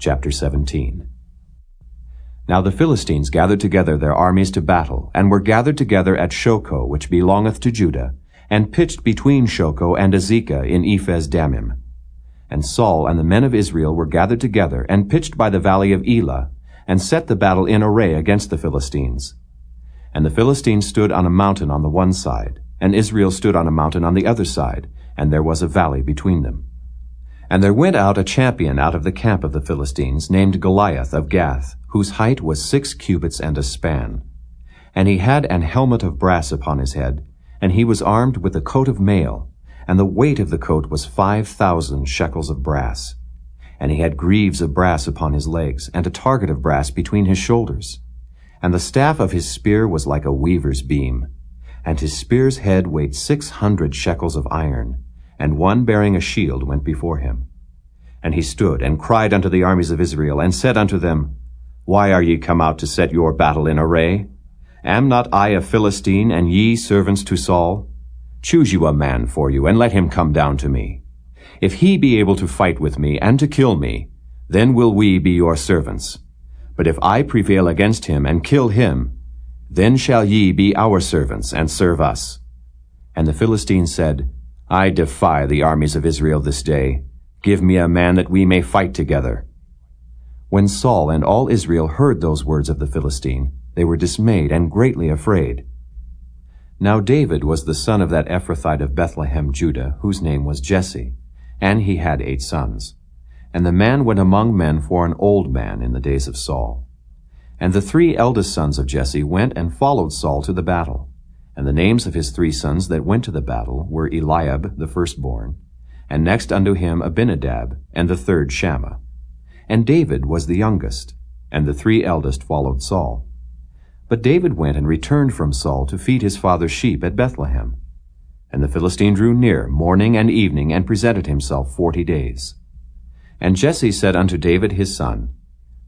Chapter 17. Now the Philistines gathered together their armies to battle, and were gathered together at Shochoh, which belongeth to Judah, and pitched between Shochoh and Azekah in Ephes-dammim. And Saul and the men of Israel were gathered together, and pitched by the valley of Elah, and set the battle in array against the Philistines. And the Philistines stood on a mountain on the one side, and Israel stood on a mountain on the other side, and there was a valley between them. And there went out a champion out of the camp of the Philistines, named Goliath of Gath, whose height was 6 cubits and a span. And he had an helmet of brass upon his head, and he was armed with a coat of mail, and the weight of the coat was 5,000 shekels of brass. And he had greaves of brass upon his legs, and a target of brass between his shoulders. And the staff of his spear was like a weaver's beam. And his spear's head weighed 600 shekels of iron, and one bearing a shield went before him. And he stood and cried unto the armies of Israel, and said unto them, Why are ye come out to set your battle in array? Am not I a Philistine, and ye servants to Saul? Choose you a man for you, and let him come down to me. If he be able to fight with me, and to kill me, then will we be your servants. But if I prevail against him, and kill him, then shall ye be our servants, and serve us. And the Philistines said, I defy the armies of Israel this day. Give me a man that we may fight together. When Saul and all Israel heard those words of the Philistine, they were dismayed and greatly afraid. Now David was the son of that Ephrathite of Bethlehem, Judah, whose name was Jesse, and he had 8 sons. And the man went among men for an old man in the days of Saul. And the 3 eldest sons of Jesse went and followed Saul to the battle. And the names of his 3 sons that went to the battle were Eliab the firstborn, and next unto him Abinadab, and the third Shammah. And David was the youngest, and the 3 eldest followed Saul. But David went and returned from Saul to feed his father's sheep at Bethlehem. And the Philistine drew near morning and evening, and presented himself 40 days. And Jesse said unto David his son,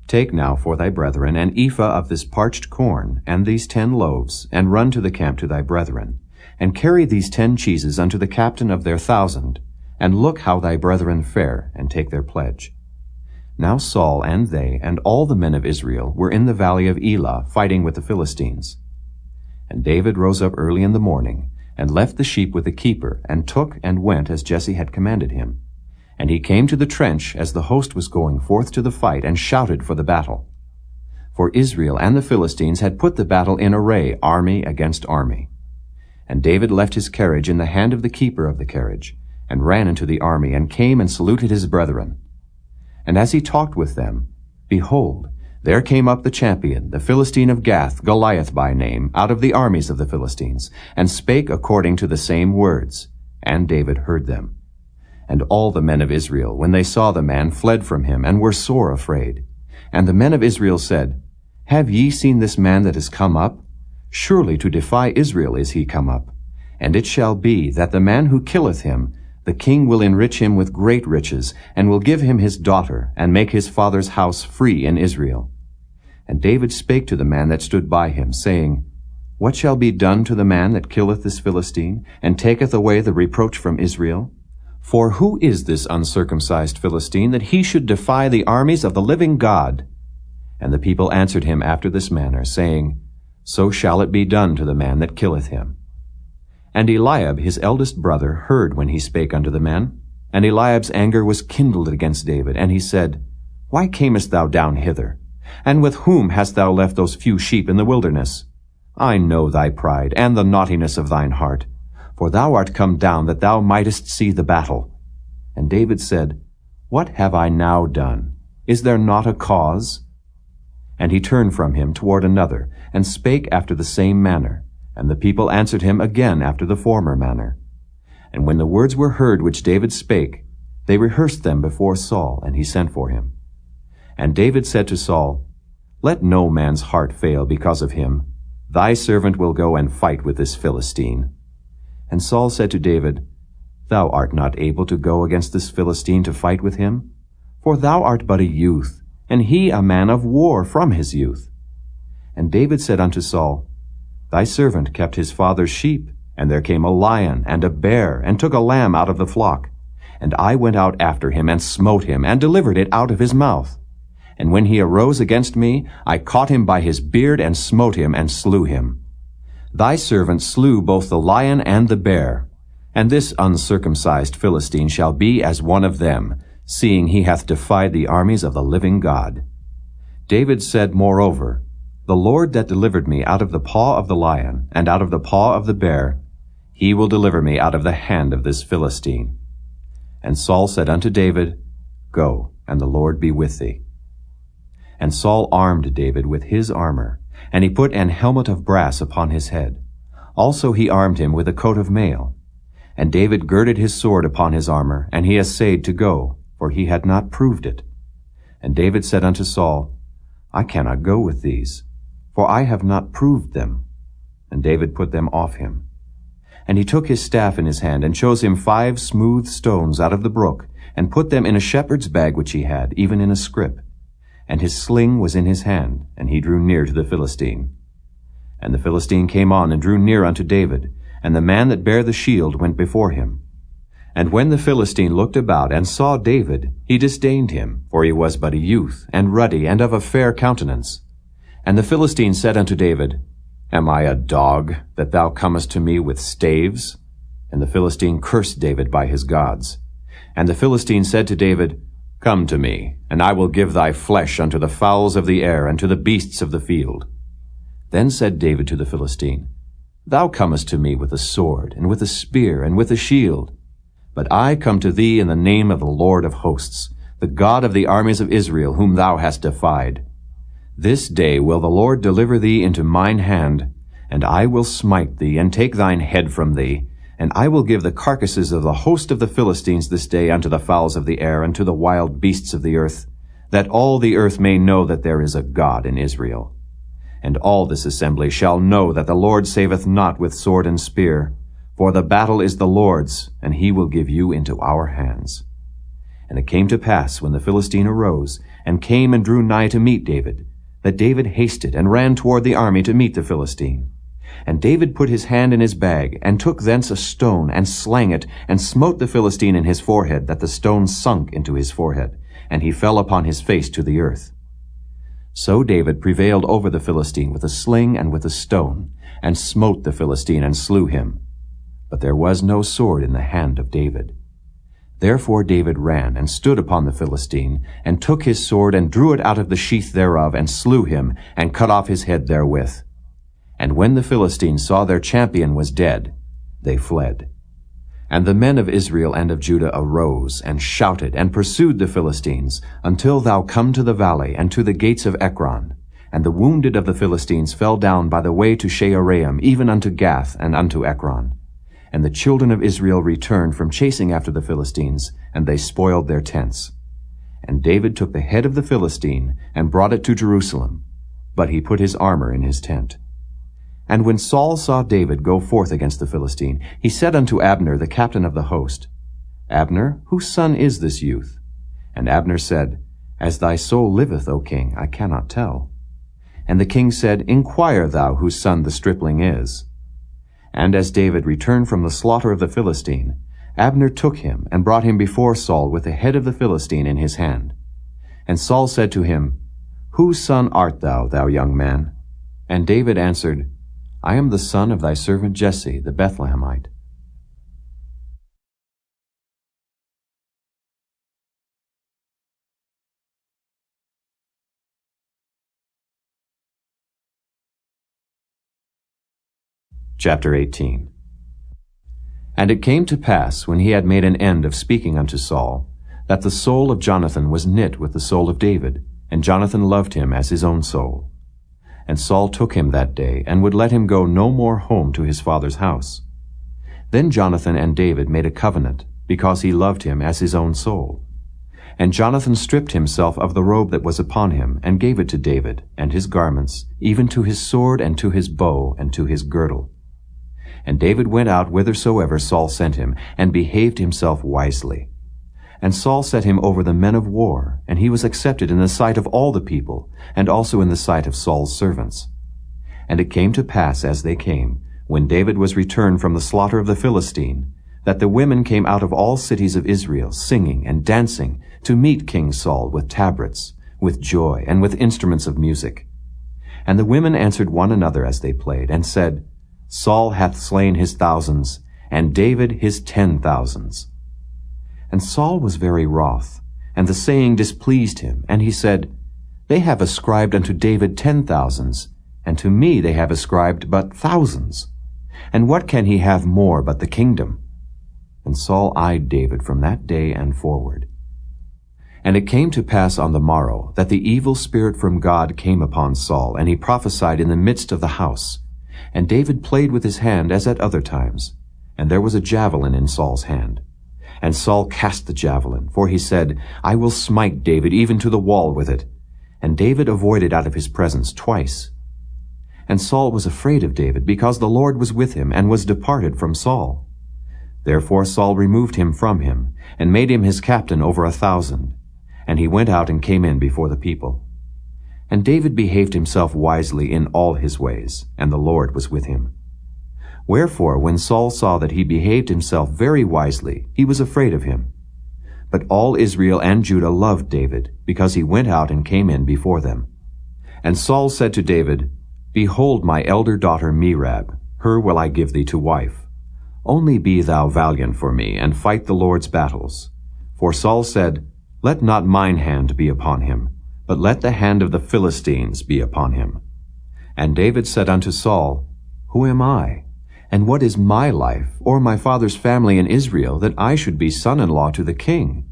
Take now for thy brethren an ephah of this parched corn, and these 10 loaves, and run to the camp to thy brethren, and carry these 10 cheeses unto the captain of their 1,000, and look how thy brethren fare, and take their pledge. Now Saul and they, and all the men of Israel, were in the valley of Elah, fighting with the Philistines. And David rose up early in the morning, and left the sheep with the keeper, and took and went as Jesse had commanded him. And he came to the trench as the host was going forth to the fight, and shouted for the battle. For Israel and the Philistines had put the battle in array, army against army. And David left his carriage in the hand of the keeper of the carriage, and ran into the army, and came and saluted his brethren. And as he talked with them, behold, there came up the champion, the Philistine of Gath, Goliath by name, out of the armies of the Philistines, and spake according to the same words. And David heard them. And all the men of Israel, when they saw the man, fled from him, and were sore afraid. And the men of Israel said, Have ye seen this man that is come up? Surely to defy Israel is he come up. And it shall be that the man who killeth him, the king will enrich him with great riches, and will give him his daughter, and make his father's house free in Israel. And David spake to the man that stood by him, saying, What shall be done to the man that killeth this Philistine, and taketh away the reproach from Israel? For who is this uncircumcised Philistine, that he should defy the armies of the living God? And the people answered him after this manner, saying, So shall it be done to the man that killeth him. And Eliab his eldest brother heard when he spake unto the men. And Eliab's anger was kindled against David, and he said, Why camest thou down hither? And with whom hast thou left those few sheep in the wilderness? I know thy pride, and the naughtiness of thine heart. For thou art come down, that thou mightest see the battle. And David said, What have I now done? Is there not a cause? And he turned from him toward another, and spake after the same manner. And the people answered him again after the former manner. And when the words were heard which David spake, they rehearsed them before Saul, and he sent for him. And David said to Saul, Let no man's heart fail because of him. Thy servant will go and fight with this Philistine. And Saul said to David, Thou art not able to go against this Philistine to fight with him, for thou art but a youth, and he a man of war from his youth. And David said unto Saul, Thy servant kept his father's sheep, and there came a lion and a bear, and took a lamb out of the flock. And I went out after him, and smote him, and delivered it out of his mouth. And when he arose against me, I caught him by his beard and smote him and slew him. Thy servant slew both the lion and the bear. And this uncircumcised Philistine shall be as one of them, seeing he hath defied the armies of the living God. David said moreover, The Lord that delivered me out of the paw of the lion, and out of the paw of the bear, he will deliver me out of the hand of this Philistine. And Saul said unto David, Go, and the Lord be with thee. And Saul armed David with his armor, and he put an helmet of brass upon his head. Also he armed him with a coat of mail. And David girded his sword upon his armor, and he essayed to go, for he had not proved it. And David said unto Saul, I cannot go with these, for I have not proved them. And David put them off him. And he took his staff in his hand, and chose him 5 smooth stones out of the brook, and put them in a shepherd's bag which he had, even in a scrip. And his sling was in his hand, and he drew near to the Philistine. And the Philistine came on and drew near unto David, and the man that bare the shield went before him. And when the Philistine looked about and saw David, he disdained him, for he was but a youth, and ruddy, and of a fair countenance. And the Philistine said unto David, Am I a dog, that thou comest to me with staves? And the Philistine cursed David by his gods. And the Philistine said to David, Come to me, and I will give thy flesh unto the fowls of the air, and to the beasts of the field. Then said David to the Philistine, Thou comest to me with a sword, and with a spear, and with a shield. But I come to thee in the name of the Lord of hosts, the God of the armies of Israel, whom thou hast defied. This day will the Lord deliver thee into mine hand, and I will smite thee, and take thine head from thee, and I will give the carcasses of the host of the Philistines this day unto the fowls of the air, and to the wild beasts of the earth, that all the earth may know that there is a God in Israel. And all this assembly shall know that the Lord saveth not with sword and spear, for the battle is the Lord's, and he will give you into our hands. And it came to pass, when the Philistine arose, and came and drew nigh to meet David, that David hasted and ran toward the army to meet the Philistine. And David put his hand in his bag, and took thence a stone, and slang it, and smote the Philistine in his forehead, that the stone sunk into his forehead, and he fell upon his face to the earth. So David prevailed over the Philistine with a sling and with a stone, and smote the Philistine, and slew him. But there was no sword in the hand of David. Therefore David ran, and stood upon the Philistine, and took his sword, and drew it out of the sheath thereof, and slew him, and cut off his head therewith. And when the Philistines saw their champion was dead, they fled. And the men of Israel and of Judah arose, and shouted, and pursued the Philistines, until thou come to the valley, and to the gates of Ekron. And the wounded of the Philistines fell down by the way to Shaaraim, even unto Gath, and unto Ekron. And the children of Israel returned from chasing after the Philistines, and they spoiled their tents. And David took the head of the Philistine, and brought it to Jerusalem, but he put his armor in his tent. And when Saul saw David go forth against the Philistine, he said unto Abner, the captain of the host, Abner, whose son is this youth? And Abner said, As thy soul liveth, O king, I cannot tell. And the king said, Inquire thou whose son the stripling is. And as David returned from the slaughter of the Philistine, Abner took him, and brought him before Saul with the head of the Philistine in his hand. And Saul said to him, Whose son art thou, thou young man? And David answered, I am the son of thy servant Jesse, the Bethlehemite. Chapter 18. And it came to pass, when he had made an end of speaking unto Saul, that the soul of Jonathan was knit with the soul of David, and Jonathan loved him as his own soul. And Saul took him that day, and would let him go no more home to his father's house. Then Jonathan and David made a covenant, because he loved him as his own soul. And Jonathan stripped himself of the robe that was upon him, and gave it to David, and his garments, even to his sword, and to his bow, and to his girdle. And David went out whithersoever Saul sent him, and behaved himself wisely. And Saul set him over the men of war, and he was accepted in the sight of all the people, and also in the sight of Saul's servants. And it came to pass as they came, when David was returned from the slaughter of the Philistine, that the women came out of all cities of Israel, singing and dancing, to meet King Saul with tabrets, with joy, and with instruments of music. And the women answered one another as they played, and said, Saul hath slain his thousands, and David his 10,000s. And Saul was very wroth, and the saying displeased him, and he said, They have ascribed unto David 10,000s, and to me they have ascribed but thousands. And what can he have more but the kingdom? And Saul eyed David from that day and forward. And it came to pass on the morrow that the evil spirit from God came upon Saul, and he prophesied in the midst of the house. And David played with his hand as at other times, and there was a javelin in Saul's hand. And Saul cast the javelin, for he said, I will smite David even to the wall with it. And David avoided out of his presence twice. And Saul was afraid of David, because the Lord was with him, and was departed from Saul. Therefore Saul removed him from him, and made him his captain over 1,000. And he went out and came in before the people. And David behaved himself wisely in all his ways, and the Lord was with him. Wherefore, when Saul saw that he behaved himself very wisely, he was afraid of him. But all Israel and Judah loved David, because he went out and came in before them. And Saul said to David, Behold my elder daughter Merab, her will I give thee to wife. Only be thou valiant for me, and fight the Lord's battles. For Saul said, Let not mine hand be upon him, but let the hand of the Philistines be upon him. And David said unto Saul, Who am I? And what is my life, or my father's family in Israel, that I should be son-in-law to the king?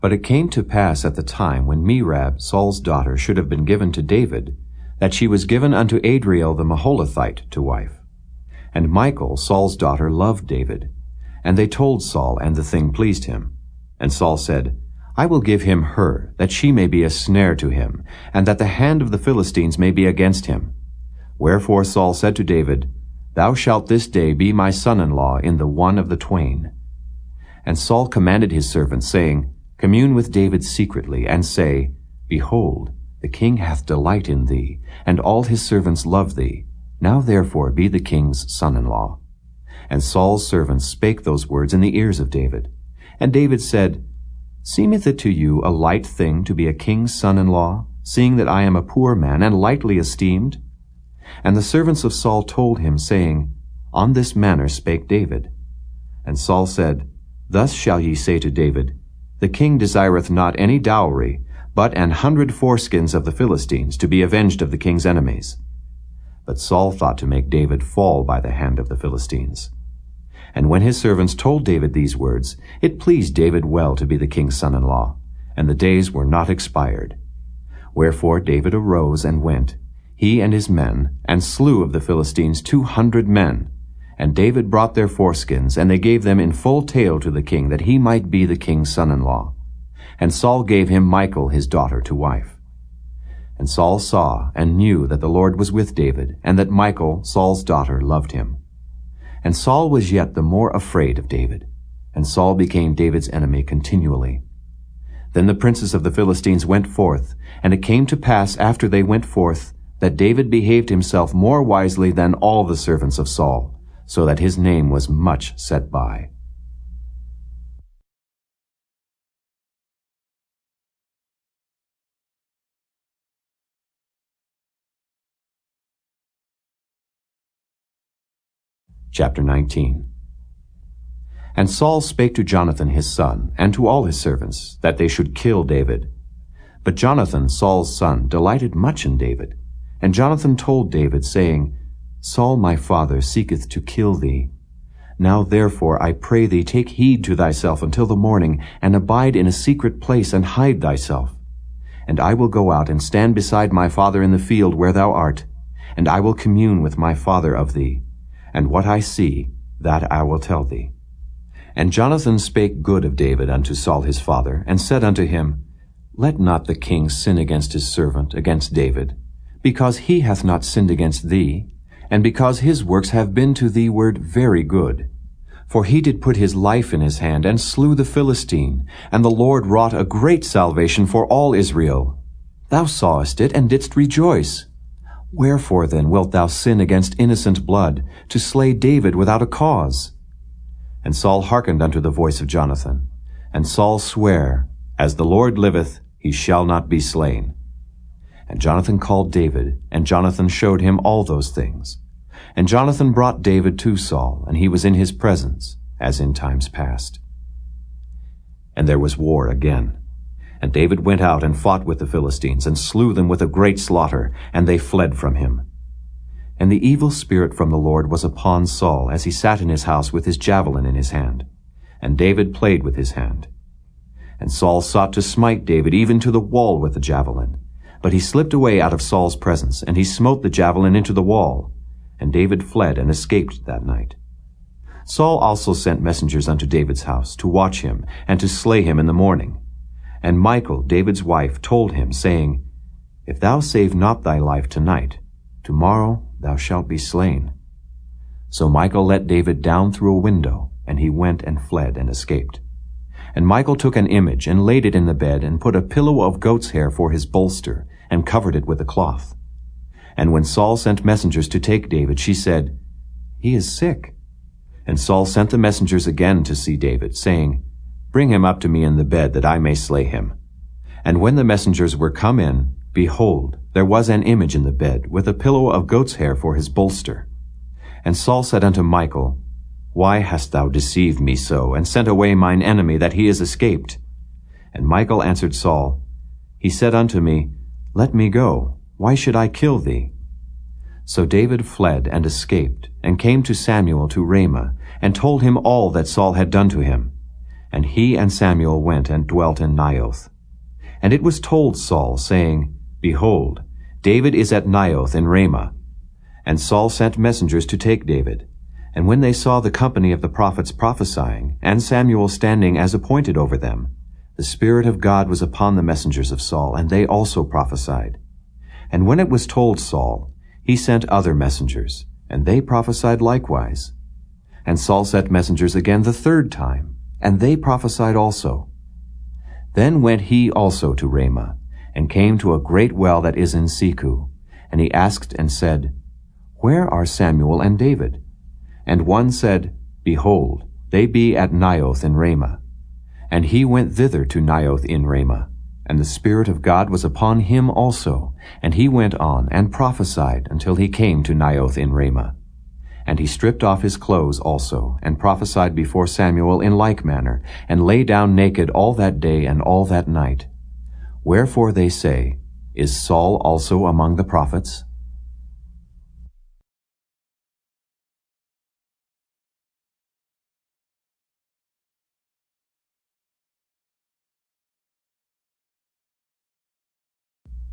But it came to pass at the time when Merab, Saul's daughter, should have been given to David, that she was given unto Adriel the Maholathite to wife. And Michal, Saul's daughter, loved David. And they told Saul, and the thing pleased him. And Saul said, I will give him her, that she may be a snare to him, and that the hand of the Philistines may be against him. Wherefore Saul said to David, Thou shalt this day be my son-in-law in the one of the twain. And Saul commanded his servants, saying, Commune with David secretly, and say, Behold, the king hath delight in thee, and all his servants love thee. Now therefore be the king's son-in-law. And Saul's servants spake those words in the ears of David. And David said, Seemeth it to you a light thing to be a king's son-in-law, seeing that I am a poor man, and lightly esteemed? And the servants of Saul told him, saying, On this manner spake David. And Saul said, Thus shall ye say to David, The king desireth not any dowry, but 100 foreskins of the Philistines, to be avenged of the king's enemies. But Saul thought to make David fall by the hand of the Philistines. And when his servants told David these words, it pleased David well to be the king's son-in-law, and the days were not expired. Wherefore David arose and went, he and his men, and slew of the Philistines 200 men. And David brought their foreskins, and they gave them in full tale to the king, that he might be the king's son-in-law. And Saul gave him Michal his daughter to wife. And Saul saw and knew that the Lord was with David, and that Michal, Saul's daughter, loved him. And Saul was yet the more afraid of David, and Saul became David's enemy continually. Then the princes of the Philistines went forth, and it came to pass after they went forth, that David behaved himself more wisely than all the servants of Saul, so that his name was much set by. Chapter 19. And Saul spake to Jonathan his son, and to all his servants, that they should kill David. But Jonathan, Saul's son, delighted much in David. And Jonathan told David, saying, Saul my father seeketh to kill thee. Now therefore I pray thee, take heed to thyself until the morning, and abide in a secret place, and hide thyself. And I will go out and stand beside my father in the field where thou art, and I will commune with my father of thee. And what I see, that I will tell thee. And Jonathan spake good of David unto Saul his father, and said unto him, Let not the king sin against his servant, against David, because he hath not sinned against thee, and because his works have been to thee ward very good. For he did put his life in his hand, and slew the Philistine, and the Lord wrought a great salvation for all Israel. Thou sawest it, and didst rejoice. Wherefore then wilt thou sin against innocent blood, to slay David without a cause? And Saul hearkened unto the voice of Jonathan. And Saul sware, As the Lord liveth, he shall not be slain. And Jonathan called David, and Jonathan showed him all those things. And Jonathan brought David to Saul, and he was in his presence, as in times past. And there was war again. And David went out and fought with the Philistines, and slew them with a great slaughter, and they fled from him. And the evil spirit from the Lord was upon Saul, as he sat in his house with his javelin in his hand. And David played with his hand. And Saul sought to smite David even to the wall with the javelin. But he slipped away out of Saul's presence, and he smote the javelin into the wall. And David fled and escaped that night. Saul also sent messengers unto David's house, to watch him, and to slay him in the morning. And Michal, David's wife, told him, saying, If thou save not thy life tonight, tomorrow thou shalt be slain. So Michal let David down through a window, and he went and fled and escaped. And Michal took an image, and laid it in the bed, and put a pillow of goat's hair for his bolster, and covered it with a cloth. And when Saul sent messengers to take David, she said, He is sick. And Saul sent the messengers again to see David, saying, Bring him up to me in the bed, that I may slay him. And when the messengers were come in, behold, there was an image in the bed, with a pillow of goat's hair for his bolster. And Saul said unto Michal, Why hast thou deceived me so, and sent away mine enemy, that he is escaped? And Michal answered Saul, He said unto me, Let me go, why should I kill thee? So David fled and escaped, and came to Samuel to Ramah, and told him all that Saul had done to him. And he and Samuel went and dwelt in Naioth. And it was told Saul, saying, Behold, David is at Naioth in Ramah. And Saul sent messengers to take David. And when they saw the company of the prophets prophesying, and Samuel standing as appointed over them, the Spirit of God was upon the messengers of Saul, and they also prophesied. And when it was told Saul, he sent other messengers, and they prophesied likewise. And Saul sent messengers again the third time, and they prophesied also. Then went he also to Ramah, and came to a great well that is in Seku. And he asked and said, Where are Samuel and David? And one said, Behold, they be at Naioth in Ramah. And he went thither to Naioth in Ramah. And the Spirit of God was upon him also. And he went on and prophesied until he came to Naioth in Ramah. And he stripped off his clothes also, and prophesied before Samuel in like manner, and lay down naked all that day and all that night. Wherefore they say, Is Saul also among the prophets?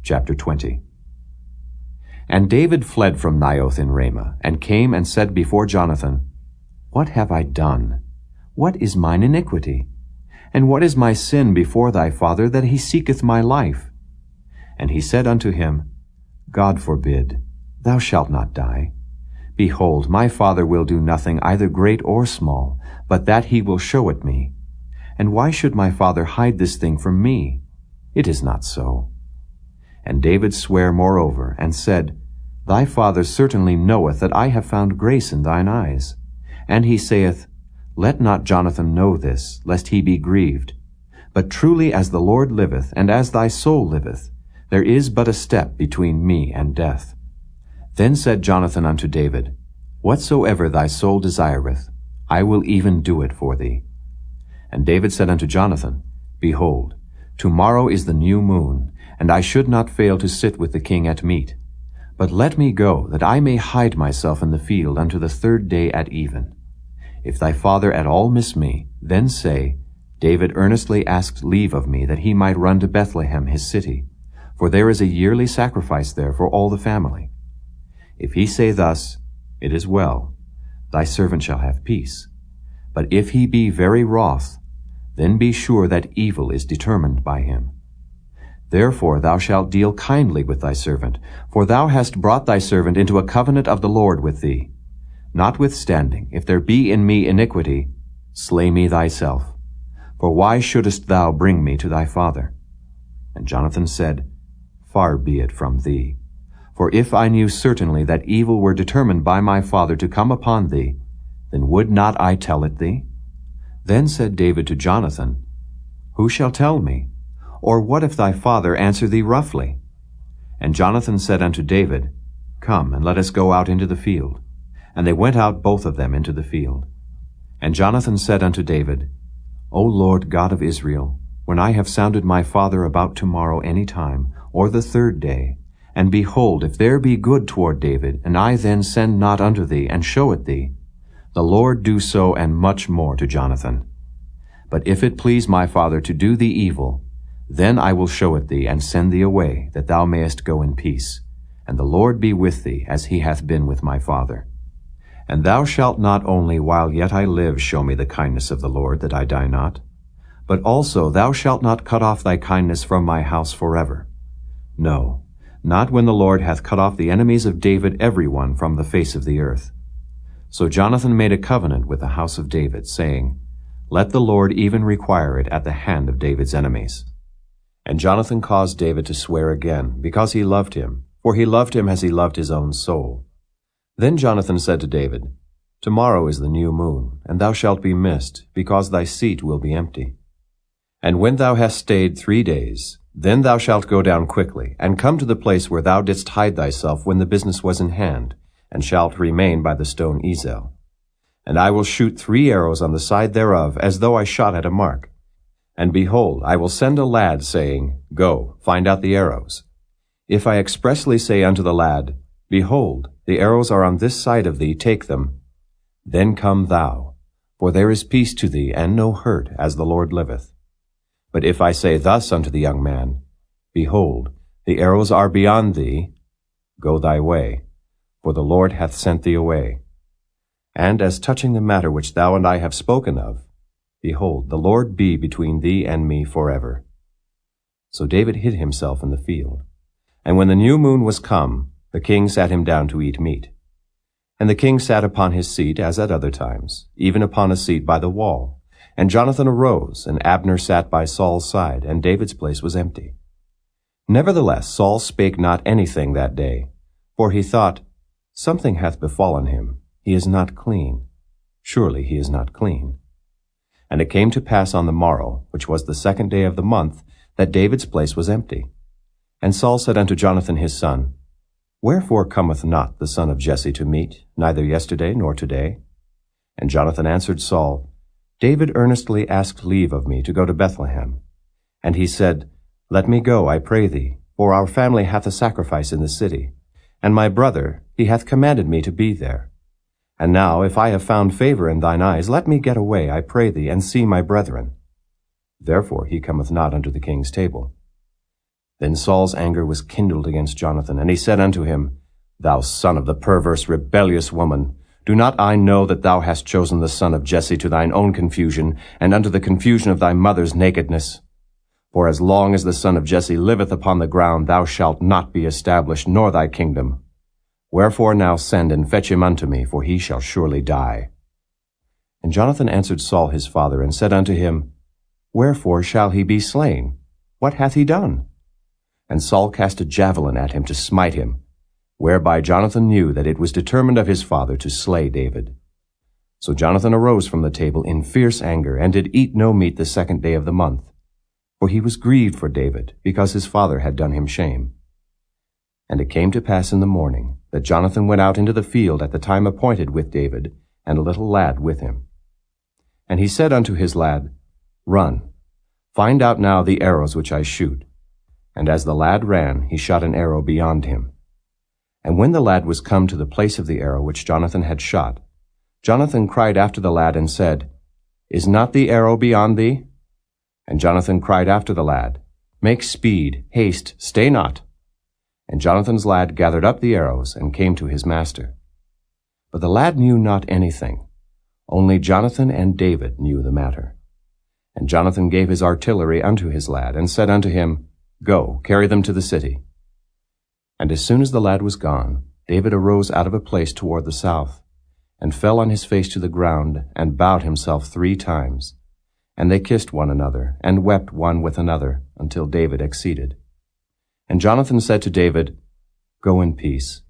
Chapter 20. And David fled from Naioth in Ramah, and came and said before Jonathan, What have I done? What is mine iniquity? And what is my sin before thy father, that he seeketh my life? And he said unto him, God forbid, thou shalt not die. Behold, my father will do nothing either great or small, but that he will show it me. And why should my father hide this thing from me? It is not so. And David sware moreover, and said, Thy father certainly knoweth that I have found grace in thine eyes. And he saith, Let not Jonathan know this, lest he be grieved. But truly as the Lord liveth, and as thy soul liveth, there is but a step between me and death. Then said Jonathan unto David, Whatsoever thy soul desireth, I will even do it for thee. And David said unto Jonathan, Behold, tomorrow is the new moon, and I should not fail to sit with the king at meat. But let me go, that I may hide myself in the field unto the third day at even. If thy father at all miss me, then say, David earnestly asked leave of me, that he might run to Bethlehem his city, for there is a yearly sacrifice there for all the family. If he say thus, It is well, thy servant shall have peace. But if he be very wroth, then be sure that evil is determined by him. Therefore thou shalt deal kindly with thy servant, for thou hast brought thy servant into a covenant of the Lord with thee. Notwithstanding, if there be in me iniquity, slay me thyself. For why shouldest thou bring me to thy father? And Jonathan said, Far be it from thee. For if I knew certainly that evil were determined by my father to come upon thee, then would not I tell it thee? Then said David to Jonathan, Who shall tell me? Or what if thy father answer thee roughly? And Jonathan said unto David, Come, and let us go out into the field. And they went out both of them into the field. And Jonathan said unto David, O Lord God of Israel, when I have sounded my father about tomorrow any time, or the third day, and behold, if there be good toward David, and I then send not unto thee, and show it thee, the Lord do so and much more to Jonathan. But if it please my father to do thee evil, then I will show it thee, and send thee away, that thou mayest go in peace. And the Lord be with thee, as he hath been with my father. And thou shalt not only while yet I live show me the kindness of the Lord, that I die not, but also thou shalt not cut off thy kindness from my house forever. No, not when the Lord hath cut off the enemies of David every one from the face of the earth. So Jonathan made a covenant with the house of David, saying, Let the Lord even require it at the hand of David's enemies. And Jonathan caused David to swear again, because he loved him, for he loved him as he loved his own soul. Then Jonathan said to David, Tomorrow is the new moon, and thou shalt be missed, because thy seat will be empty. And when thou hast stayed 3 days, then thou shalt go down quickly, and come to the place where thou didst hide thyself when the business was in hand, and shalt remain by the stone Ezel. And I will shoot 3 arrows on the side thereof, as though I shot at a mark. And behold, I will send a lad, saying, Go, find out the arrows. If I expressly say unto the lad, Behold, the arrows are on this side of thee, take them. Then come thou, for there is peace to thee, and no hurt, as the Lord liveth. But if I say thus unto the young man, Behold, the arrows are beyond thee, go thy way, for the Lord hath sent thee away. And as touching the matter which thou and I have spoken of, behold, the Lord be between thee and me forever. So David hid himself in the field. And when the new moon was come, the king sat him down to eat meat. And the king sat upon his seat as at other times, even upon a seat by the wall. And Jonathan arose, and Abner sat by Saul's side, and David's place was empty. Nevertheless Saul spake not anything that day, for he thought, Something hath befallen him, he is not clean. Surely he is not clean. And it came to pass on the morrow, which was the 2nd day of the month, that David's place was empty. And Saul said unto Jonathan his son, Wherefore cometh not the son of Jesse to meat, neither yesterday nor today? And Jonathan answered Saul, David earnestly asked leave of me to go to Bethlehem. And he said, Let me go, I pray thee, for our family hath a sacrifice in the city. And my brother, he hath commanded me to be there. And now, if I have found favor in thine eyes, let me get away, I pray thee, and see my brethren. Therefore he cometh not unto the king's table. Then Saul's anger was kindled against Jonathan, and he said unto him, Thou son of the perverse, rebellious woman, do not I know that thou hast chosen the son of Jesse to thine own confusion, and unto the confusion of thy mother's nakedness? For as long as the son of Jesse liveth upon the ground, thou shalt not be established, nor thy kingdom. Wherefore now send and fetch him unto me, for he shall surely die. And Jonathan answered Saul his father, and said unto him, Wherefore shall he be slain? What hath he done? And Saul cast a javelin at him to smite him, whereby Jonathan knew that it was determined of his father to slay David. So Jonathan arose from the table in fierce anger, and did eat no meat the 2nd day of the month. For he was grieved for David, because his father had done him shame. And it came to pass in the morning, that Jonathan went out into the field at the time appointed with David, and a little lad with him. And he said unto his lad, Run, find out now the arrows which I shoot. And as the lad ran, he shot an arrow beyond him. And when the lad was come to the place of the arrow which Jonathan had shot, Jonathan cried after the lad and said, Is not the arrow beyond thee? And Jonathan cried after the lad, Make speed, haste, stay not. And Jonathan's lad gathered up the arrows and came to his master. But the lad knew not anything, only Jonathan and David knew the matter. And Jonathan gave his artillery unto his lad, and said unto him, Go, carry them to the city. And as soon as the lad was gone, David arose out of a place toward the south, and fell on his face to the ground, and bowed himself 3 times. And they kissed one another, and wept one with another, until David exceeded. And Jonathan said to David, Go in peace,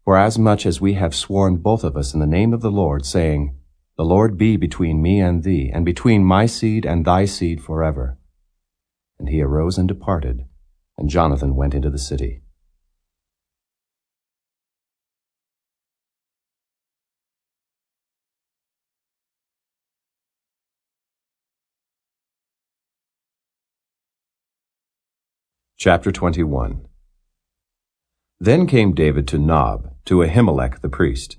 for as much as we have sworn both of us in the name of the Lord, saying, The Lord be between me and thee, and between my seed and thy seed forever. And he arose and departed, and Jonathan went into the city. Chapter 21. Then came David to Nob, to Ahimelech the priest.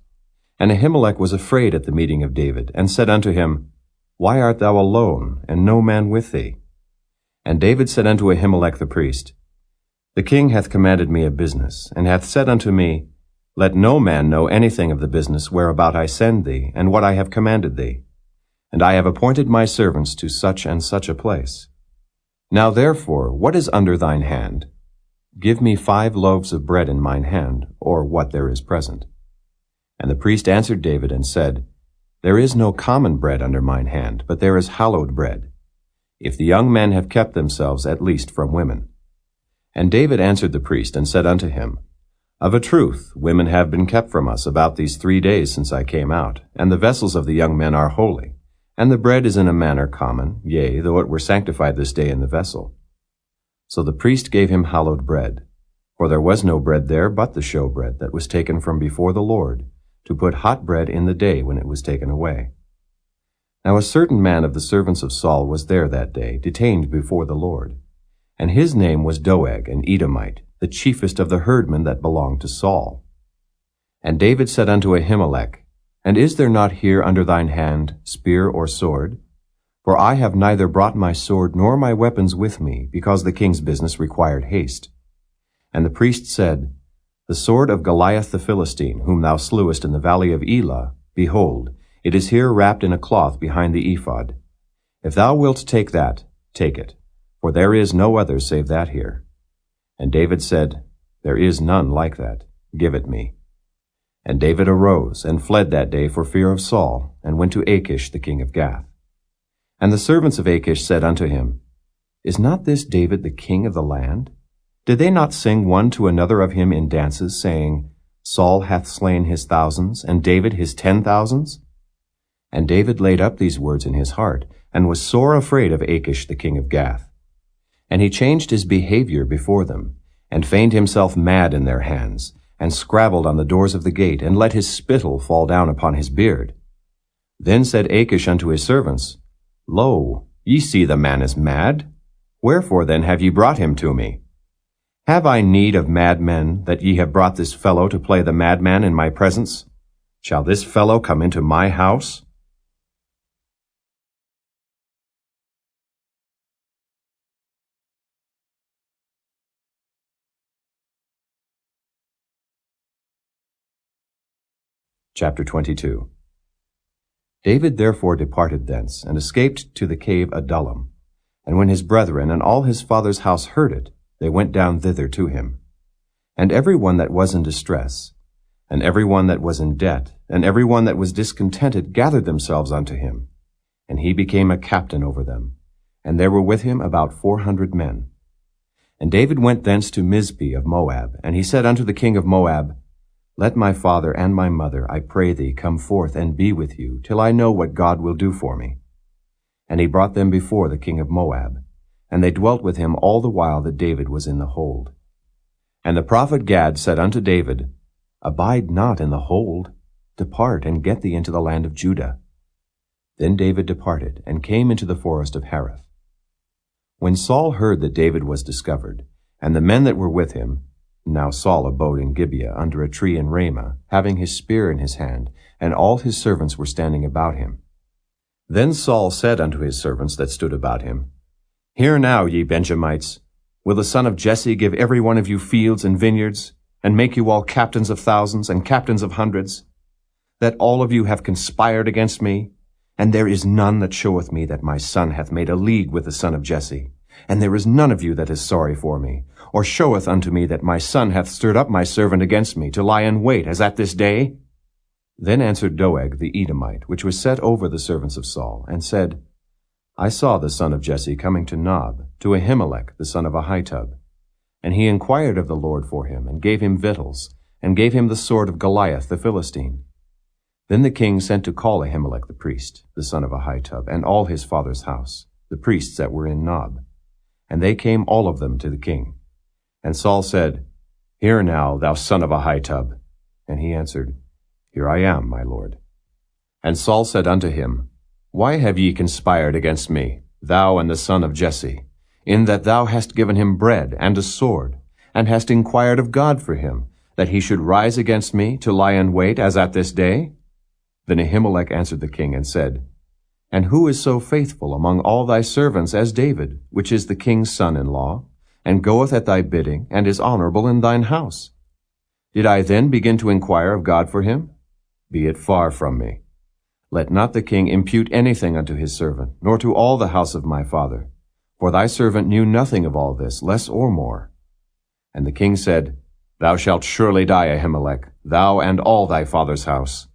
And Ahimelech was afraid at the meeting of David, and said unto him, Why art thou alone, and no man with thee? And David said unto Ahimelech the priest, The king hath commanded me a business, and hath said unto me, Let no man know anything of the business whereabout I send thee, and what I have commanded thee. And I have appointed my servants to such and such a place. Now therefore, what is under thine hand? Give me 5 loaves of bread in mine hand, or what there is present. And the priest answered David and said, There is no common bread under mine hand, but there is hallowed bread, if the young men have kept themselves at least from women. And David answered the priest and said unto him, Of a truth, women have been kept from us about these 3 days since I came out, and the vessels of the young men are holy, and the bread is in a manner common, yea, though it were sanctified this day in the vessel. So the priest gave him hallowed bread, for there was no bread there but the showbread that was taken from before the Lord, to put hot bread in the day when it was taken away. Now a certain man of the servants of Saul was there that day, detained before the Lord. And his name was Doeg, an Edomite, the chiefest of the herdmen that belonged to Saul. And David said unto Ahimelech, And is there not here under thine hand spear or sword? For I have neither brought my sword nor my weapons with me, because the king's business required haste. And the priest said, The sword of Goliath the Philistine, whom thou slewest in the valley of Elah, behold, it is here wrapped in a cloth behind the ephod. If thou wilt take that, take it, for there is no other save that here. And David said, There is none like that. Give it me. And David arose and fled that day for fear of Saul, and went to Achish the king of Gath. And the servants of Achish said unto him, Is not this David the king of the land? Did they not sing one to another of him in dances, saying, Saul hath slain his thousands, and David his 10,000s? And David laid up these words in his heart, and was sore afraid of Achish the king of Gath. And he changed his behavior before them, and feigned himself mad in their hands, and scrabbled on the doors of the gate, and let his spittle fall down upon his beard. Then said Achish unto his servants, Lo, ye see the man is mad. Wherefore then have ye brought him to me? Have I need of madmen, that ye have brought this fellow to play the madman in my presence? Shall this fellow come into my house? Chapter 22. David therefore departed thence, and escaped to the cave Adullam. And when his brethren and all his father's house heard it, they went down thither to him. And every one that was in distress, and every one that was in debt, and every one that was discontented gathered themselves unto him. And he became a captain over them. And there were with him about 400 men. And David went thence to Mizpeh of Moab, and he said unto the king of Moab, Let my father and my mother, I pray thee, come forth and be with you, till I know what God will do for me. And he brought them before the king of Moab, and they dwelt with him all the while that David was in the hold. And the prophet Gad said unto David, Abide not in the hold, depart and get thee into the land of Judah. Then David departed, and came into the forest of Hareth. When Saul heard that David was discovered, and the men that were with him, now Saul abode in Gibeah under a tree in Ramah, having his spear in his hand, and all his servants were standing about him. Then Saul said unto his servants that stood about him, Hear now, ye Benjamites, will the son of Jesse give every one of you fields and vineyards, and make you all captains of thousands and captains of hundreds? That all of you have conspired against me? And there is none that showeth me that my son hath made a league with the son of Jesse. And there is none of you that is sorry for me, or showeth unto me that my son hath stirred up my servant against me, to lie in wait, as at this day? Then answered Doeg the Edomite, which was set over the servants of Saul, and said, I saw the son of Jesse coming to Nob, to Ahimelech the son of Ahitub. And he inquired of the Lord for him, and gave him victuals, and gave him the sword of Goliath the Philistine. Then the king sent to call Ahimelech the priest, the son of Ahitub, and all his father's house, the priests that were in Nob. And they came all of them to the king. And Saul said, Hear now, thou son of Ahitub. And he answered, Here I am, my lord. And Saul said unto him, Why have ye conspired against me, thou and the son of Jesse, in that thou hast given him bread and a sword, and hast inquired of God for him, that he should rise against me to lie in wait as at this day? Then Ahimelech answered the king and said, And who is so faithful among all thy servants as David, which is the king's son-in-law, and goeth at thy bidding, and is honorable in thine house? Did I then begin to inquire of God for him? Be it far from me. Let not the king impute anything unto his servant, nor to all the house of my father. For thy servant knew nothing of all this, less or more. And the king said, Thou shalt surely die, Ahimelech, thou and all thy father's house.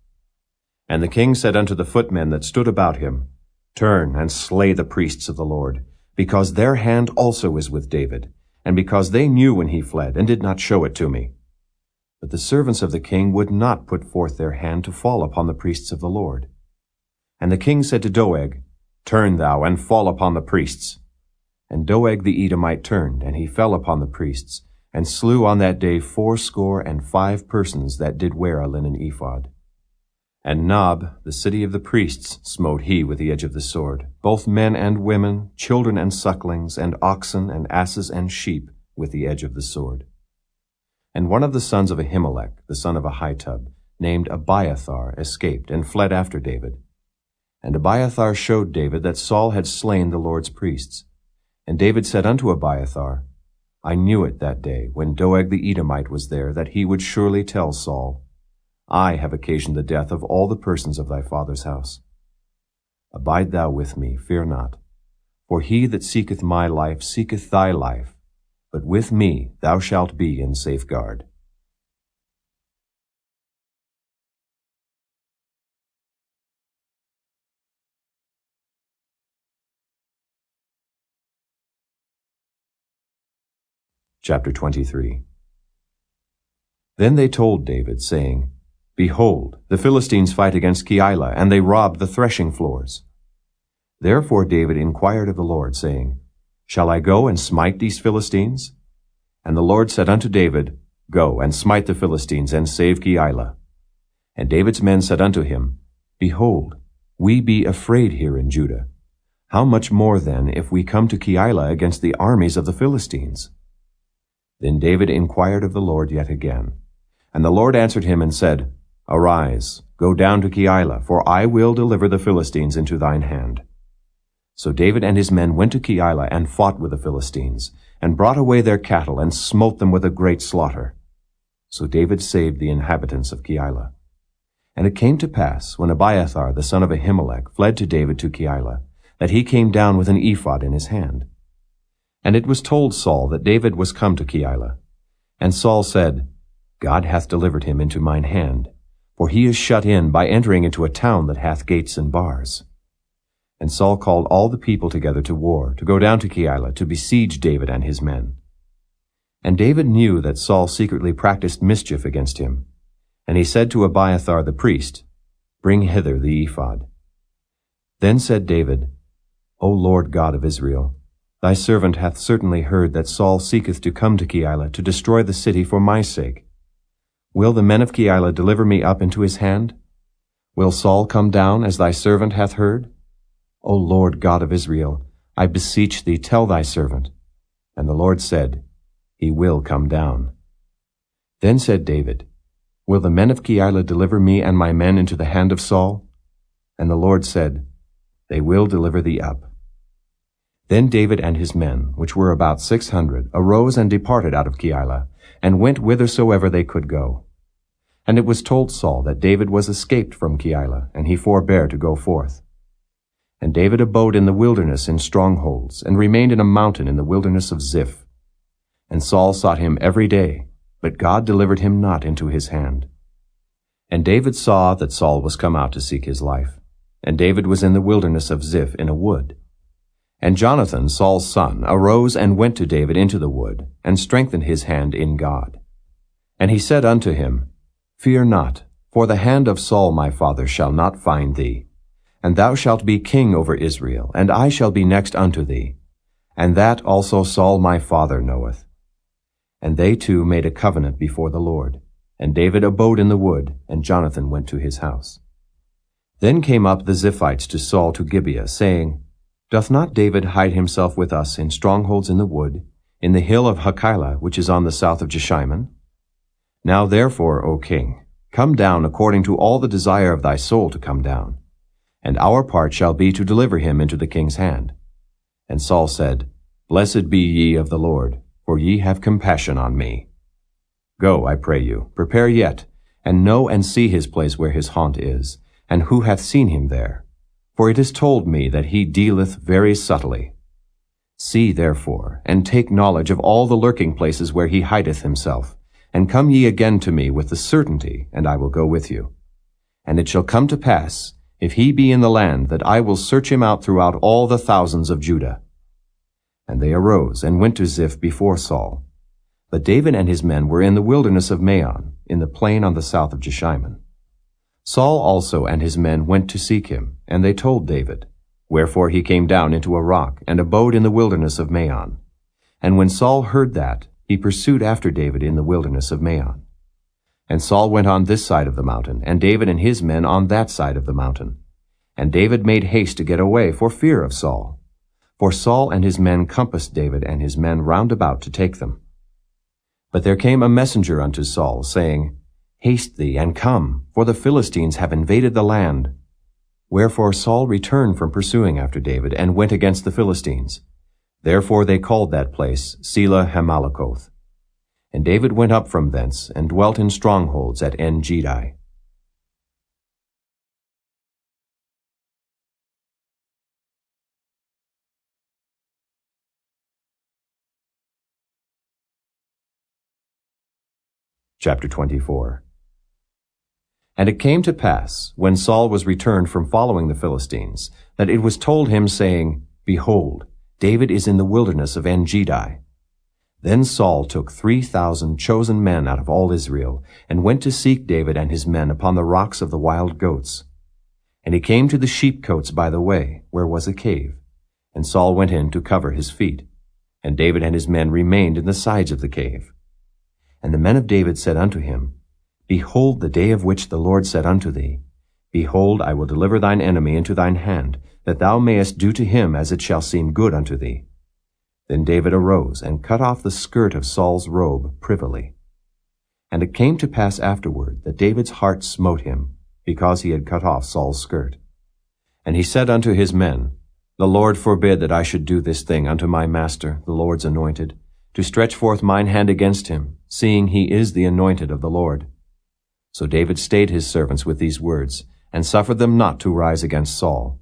And the king said unto the footmen that stood about him, Turn and slay the priests of the Lord, because their hand also is with David, and because they knew when he fled, and did not show it to me. But the servants of the king would not put forth their hand to fall upon the priests of the Lord. And the king said to Doeg, Turn thou, and fall upon the priests. And Doeg the Edomite turned, and he fell upon the priests, and slew on that day 75 persons that did wear a linen ephod. And Nob, the city of the priests, smote he with the edge of the sword, both men and women, children and sucklings, and oxen and asses and sheep, with the edge of the sword. And one of the sons of Ahimelech, the son of Ahitub, named Abiathar, escaped, and fled after David. And Abiathar showed David that Saul had slain the Lord's priests. And David said unto Abiathar, I knew it that day, when Doeg the Edomite was there, that he would surely tell Saul, I have occasioned the death of all the persons of thy father's house. Abide thou with me, fear not. For he that seeketh my life seeketh thy life, but with me thou shalt be in safeguard. Chapter 23. Then they told David, saying, Behold, the Philistines fight against Keilah, and they rob the threshing floors. Therefore David inquired of the Lord, saying, Shall I go and smite these Philistines? And the Lord said unto David, Go and smite the Philistines, and save Keilah. And David's men said unto him, Behold, we be afraid here in Judah. How much more then if we come to Keilah against the armies of the Philistines? Then David inquired of the Lord yet again. And the Lord answered him and said, Arise, go down to Keilah, for I will deliver the Philistines into thine hand. So David and his men went to Keilah and fought with the Philistines, and brought away their cattle, and smote them with a great slaughter. So David saved the inhabitants of Keilah. And it came to pass, when Abiathar the son of Ahimelech fled to David to Keilah, that he came down with an ephod in his hand. And it was told Saul that David was come to Keilah. And Saul said, God hath delivered him into mine hand, for he is shut in by entering into a town that hath gates and bars. And Saul called all the people together to war, to go down to Keilah, to besiege David and his men. And David knew that Saul secretly practiced mischief against him. And he said to Abiathar the priest, Bring hither the ephod. Then said David, O Lord God of Israel, thy servant hath certainly heard that Saul seeketh to come to Keilah to destroy the city for my sake. Will the men of Keilah deliver me up into his hand? Will Saul come down as thy servant hath heard? O Lord God of Israel, I beseech thee, tell thy servant. And the Lord said, He will come down. Then said David, Will the men of Keilah deliver me and my men into the hand of Saul? And the Lord said, They will deliver thee up. Then David and his men, which were about 600, arose and departed out of Keilah, and went whithersoever they could go. And it was told Saul that David was escaped from Keilah, and he forbare to go forth. And David abode in the wilderness in strongholds, and remained in a mountain in the wilderness of Ziph. And Saul sought him every day, but God delivered him not into his hand. And David saw that Saul was come out to seek his life, and David was in the wilderness of Ziph in a wood. And Jonathan, Saul's son, arose and went to David into the wood, and strengthened his hand in God. And he said unto him, Fear not, for the hand of Saul my father shall not find thee. And thou shalt be king over Israel, and I shall be next unto thee. and that also Saul my father knoweth. And they two made a covenant before the Lord. And David abode in the wood, and Jonathan went to his house. Then came up the Ziphites to Saul to Gibeah, saying, Doth not David hide himself with us in strongholds in the wood, in the hill of Hachilah, which is on the south of Jeshimon? Now therefore, O king, come down according to all the desire of thy soul to come down, and our part shall be to deliver him into the king's hand. And Saul said, Blessed be ye of the Lord, for ye have compassion on me. Go, I pray you, prepare yet, and know and see his place where his haunt is, and who hath seen him there. For it is told me that he dealeth very subtly. See therefore, and take knowledge of all the lurking places where he hideth himself, and come ye again to me with the certainty, and I will go with you. And it shall come to pass, if he be in the land, that I will search him out throughout all the thousands of Judah. And they arose, and went to Ziph before Saul. But David and his men were in the wilderness of Maon, in the plain on the south of Jeshimon. Saul also and his men went to seek him, and they told David. Wherefore he came down into a rock, and abode in the wilderness of Maon. And when Saul heard that, he pursued after David in the wilderness of Maon. And Saul went on this side of the mountain, and David and his men on that side of the mountain. And David made haste to get away for fear of Saul. For Saul and his men compassed David and his men round about to take them. But there came a messenger unto Saul, saying, Haste thee, and come, for the Philistines have invaded the land. Wherefore Saul returned from pursuing after David, and went against the Philistines. Therefore they called that place Selah Hamalakoth. And David went up from thence, and dwelt in strongholds at En-Gedi. Chapter 24. And it came to pass, when Saul was returned from following the Philistines, that it was told him, saying, Behold, David is in the wilderness of En-Gedi. Then Saul took 3,000 chosen men out of all Israel, and went to seek David and his men upon the rocks of the wild goats. And he came to the sheepcotes by the way, where was a cave. And Saul went in to cover his feet. And David and his men remained in the sides of the cave. And the men of David said unto him, Behold the day of which the Lord said unto thee, Behold, I will deliver thine enemy into thine hand, that thou mayest do to him as it shall seem good unto thee. Then David arose, and cut off the skirt of Saul's robe privily. And it came to pass afterward that David's heart smote him, because he had cut off Saul's skirt. And he said unto his men, The Lord forbid that I should do this thing unto my master, the Lord's anointed, to stretch forth mine hand against him, seeing he is the anointed of the Lord. So David stayed his servants with these words, and suffered them not to rise against Saul.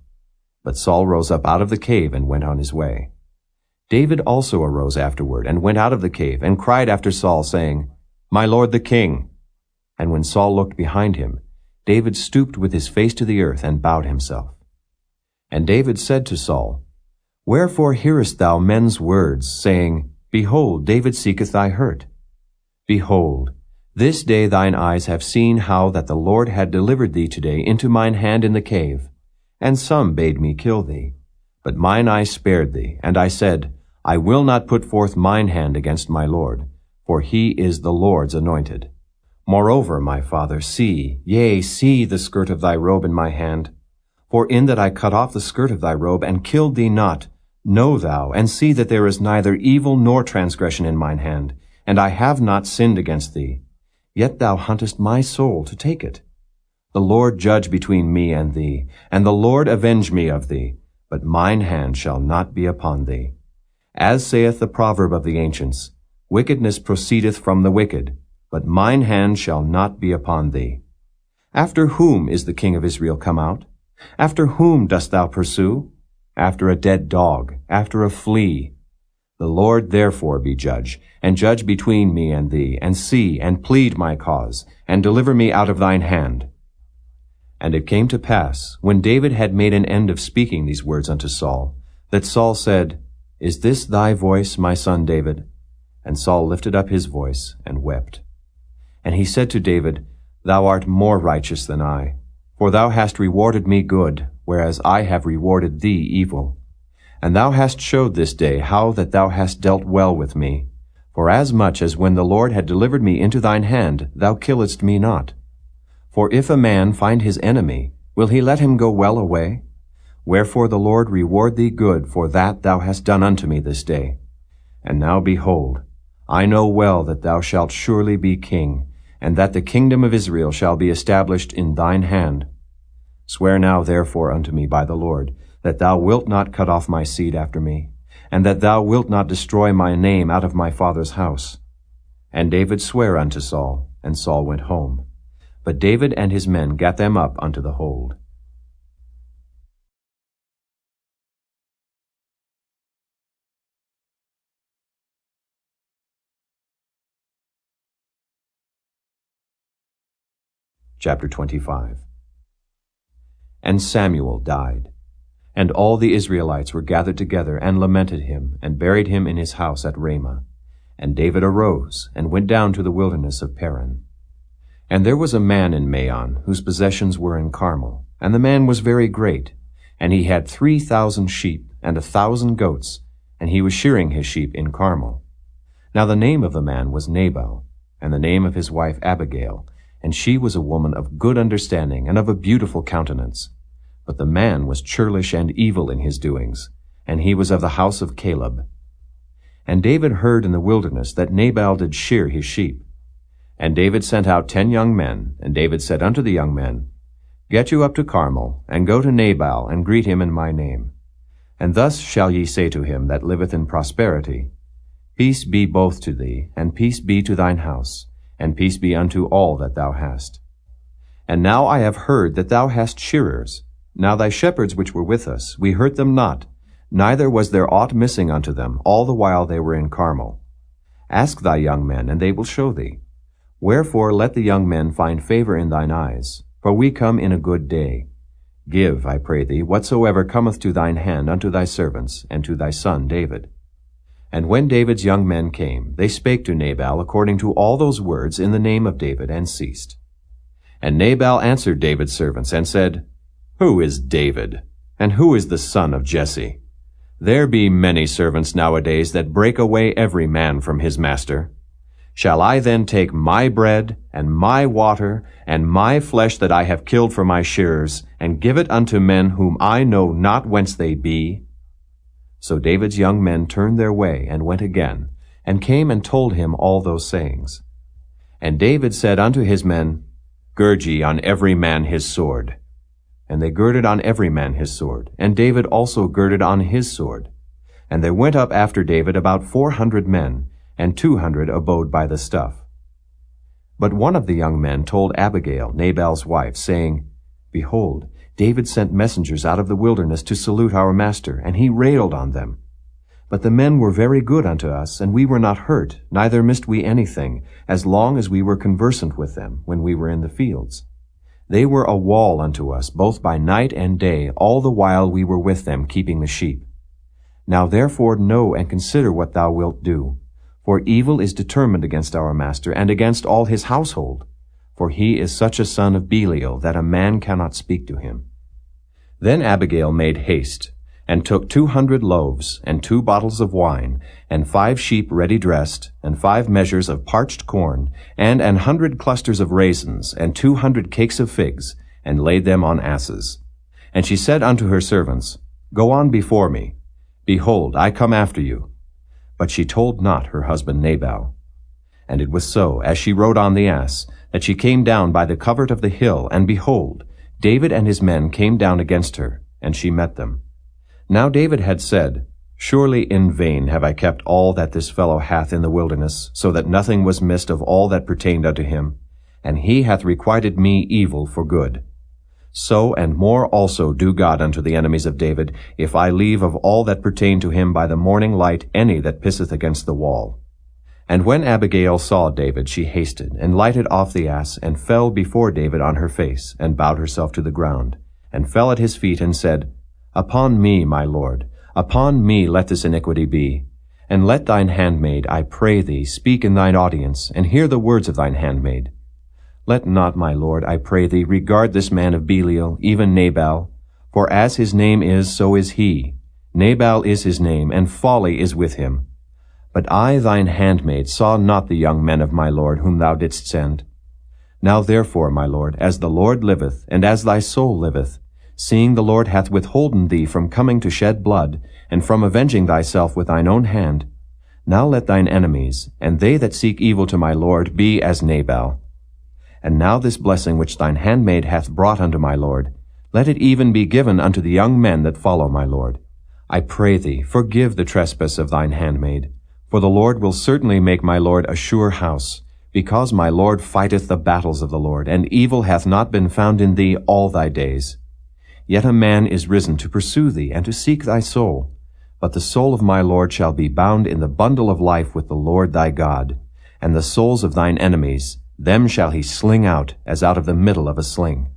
But Saul rose up out of the cave and went on his way. David also arose afterward, and went out of the cave, and cried after Saul, saying, My lord the king. And when Saul looked behind him, David stooped with his face to the earth, and bowed himself. And David said to Saul, Wherefore hearest thou men's words, saying, Behold, David seeketh thy hurt? Behold, this day thine eyes have seen how that the Lord had delivered thee today into mine hand in the cave. And some bade me kill thee. But mine eye spared thee, and I said, I will not put forth mine hand against my Lord, for he is the Lord's anointed. Moreover, my father, see, yea, see the skirt of thy robe in my hand. For in that I cut off the skirt of thy robe, and killed thee not, know thou, and see that there is neither evil nor transgression in mine hand, and I have not sinned against thee. Yet thou huntest my soul to take it. The Lord judge between me and thee, and the Lord avenge me of thee, but mine hand shall not be upon thee. As saith the proverb of the ancients, Wickedness proceedeth from the wicked, but mine hand shall not be upon thee. After whom is the king of Israel come out? After whom dost thou pursue? After a dead dog, after a flea. The Lord therefore be judge, and judge between me and thee, and see, and plead my cause, and deliver me out of thine hand. And it came to pass, when David had made an end of speaking these words unto Saul, that Saul said, Is this thy voice, my son David? And Saul lifted up his voice, and wept. And he said to David, Thou art more righteous than I, for thou hast rewarded me good, whereas I have rewarded thee evil. And thou hast showed this day how that thou hast dealt well with me. For as much as when the Lord had delivered me into thine hand, thou killedst me not. For if a man find his enemy, will he let him go well away? Wherefore the Lord reward thee good for that thou hast done unto me this day. And now behold, I know well that thou shalt surely be king, and that the kingdom of Israel shall be established in thine hand. Swear now therefore unto me by the Lord, that thou wilt not cut off my seed after me, and that thou wilt not destroy my name out of my father's house. And David sware unto Saul, and Saul went home. But David and his men gat them up unto the hold. Chapter 25. And Samuel died. And all the Israelites were gathered together, and lamented him, and buried him in his house at Ramah. And David arose, and went down to the wilderness of Paran. And there was a man in Maon, whose possessions were in Carmel, and the man was very great. And he had 3,000 sheep, and 1,000 goats, and he was shearing his sheep in Carmel. Now the name of the man was Nabal, and the name of his wife Abigail, and she was a woman of good understanding, and of a beautiful countenance. But the man was churlish and evil in his doings, and he was of the house of Caleb. And David heard in the wilderness that Nabal did shear his sheep. And David sent out 10 young men, and David said unto the young men, Get you up to Carmel, and go to Nabal, and greet him in my name. And thus shall ye say to him that liveth in prosperity, Peace be both to thee, and peace be to thine house, and peace be unto all that thou hast. And now I have heard that thou hast shearers. Now thy shepherds which were with us, we hurt them not, neither was there aught missing unto them, all the while they were in Carmel. Ask thy young men, and they will show thee. Wherefore let the young men find favor in thine eyes, for we come in a good day. Give, I pray thee, whatsoever cometh to thine hand unto thy servants, and to thy son David. And when David's young men came, they spake to Nabal according to all those words in the name of David, and ceased. And Nabal answered David's servants, and said, Who is David? And who is the son of Jesse? There be many servants nowadays that break away every man from his master. Shall I then take my bread, and my water, and my flesh that I have killed for my shearers, and give it unto men whom I know not whence they be? So David's young men turned their way, and went again, and came and told him all those sayings. And David said unto his men, Gird ye on every man his sword. And they girded on every man his sword, and David also girded on his sword. And there went up after David about 400 men, and 200 abode by the stuff. But one of the young men told Abigail, Nabal's wife, saying, Behold, David sent messengers out of the wilderness to salute our master, and he railed on them. But the men were very good unto us, and we were not hurt, neither missed we anything, as long as we were conversant with them, when we were in the fields. They were a wall unto us, both by night and day, all the while we were with them, keeping the sheep. Now therefore know and consider what thou wilt do. For evil is determined against our master, and against all his household. For he is such a son of Belial, that a man cannot speak to him. Then Abigail made haste, and took 200 loaves, and 2 bottles of wine, and 5 sheep ready dressed, and 5 measures of parched corn, and 100 clusters of raisins, and 200 cakes of figs, and laid them on asses. And she said unto her servants, Go on before me. Behold, I come after you. But she told not her husband Nabal. And it was so, as she rode on the ass, that she came down by the covert of the hill, and behold, David and his men came down against her, and she met them. Now David had said, Surely in vain have I kept all that this fellow hath in the wilderness, so that nothing was missed of all that pertained unto him, and he hath requited me evil for good. So and more also do God unto the enemies of David, if I leave of all that pertain to him by the morning light any that pisseth against the wall. And when Abigail saw David, she hasted, and lighted off the ass, and fell before David on her face, and bowed herself to the ground, and fell at his feet, and said, Upon me, my lord, upon me let this iniquity be. And let thine handmaid, I pray thee, speak in thine audience, and hear the words of thine handmaid. Let not, my lord, I pray thee, regard this man of Belial, even Nabal, for as his name is, so is he, Nabal is his name, and folly is with him. But I, thine handmaid, saw not the young men of my lord whom thou didst send. Now therefore, my lord, as the Lord liveth, and as thy soul liveth, seeing the Lord hath withholden thee from coming to shed blood, and from avenging thyself with thine own hand, now let thine enemies, and they that seek evil to my lord, be as Nabal. And now this blessing which thine handmaid hath brought unto my lord, let it even be given unto the young men that follow my lord. I pray thee, forgive the trespass of thine handmaid, for the Lord will certainly make my lord a sure house, because my lord fighteth the battles of the Lord, and evil hath not been found in thee all thy days. Yet a man is risen to pursue thee, and to seek thy soul. But the soul of my lord shall be bound in the bundle of life with the Lord thy God, and the souls of thine enemies, them shall he sling out, as out of the middle of a sling.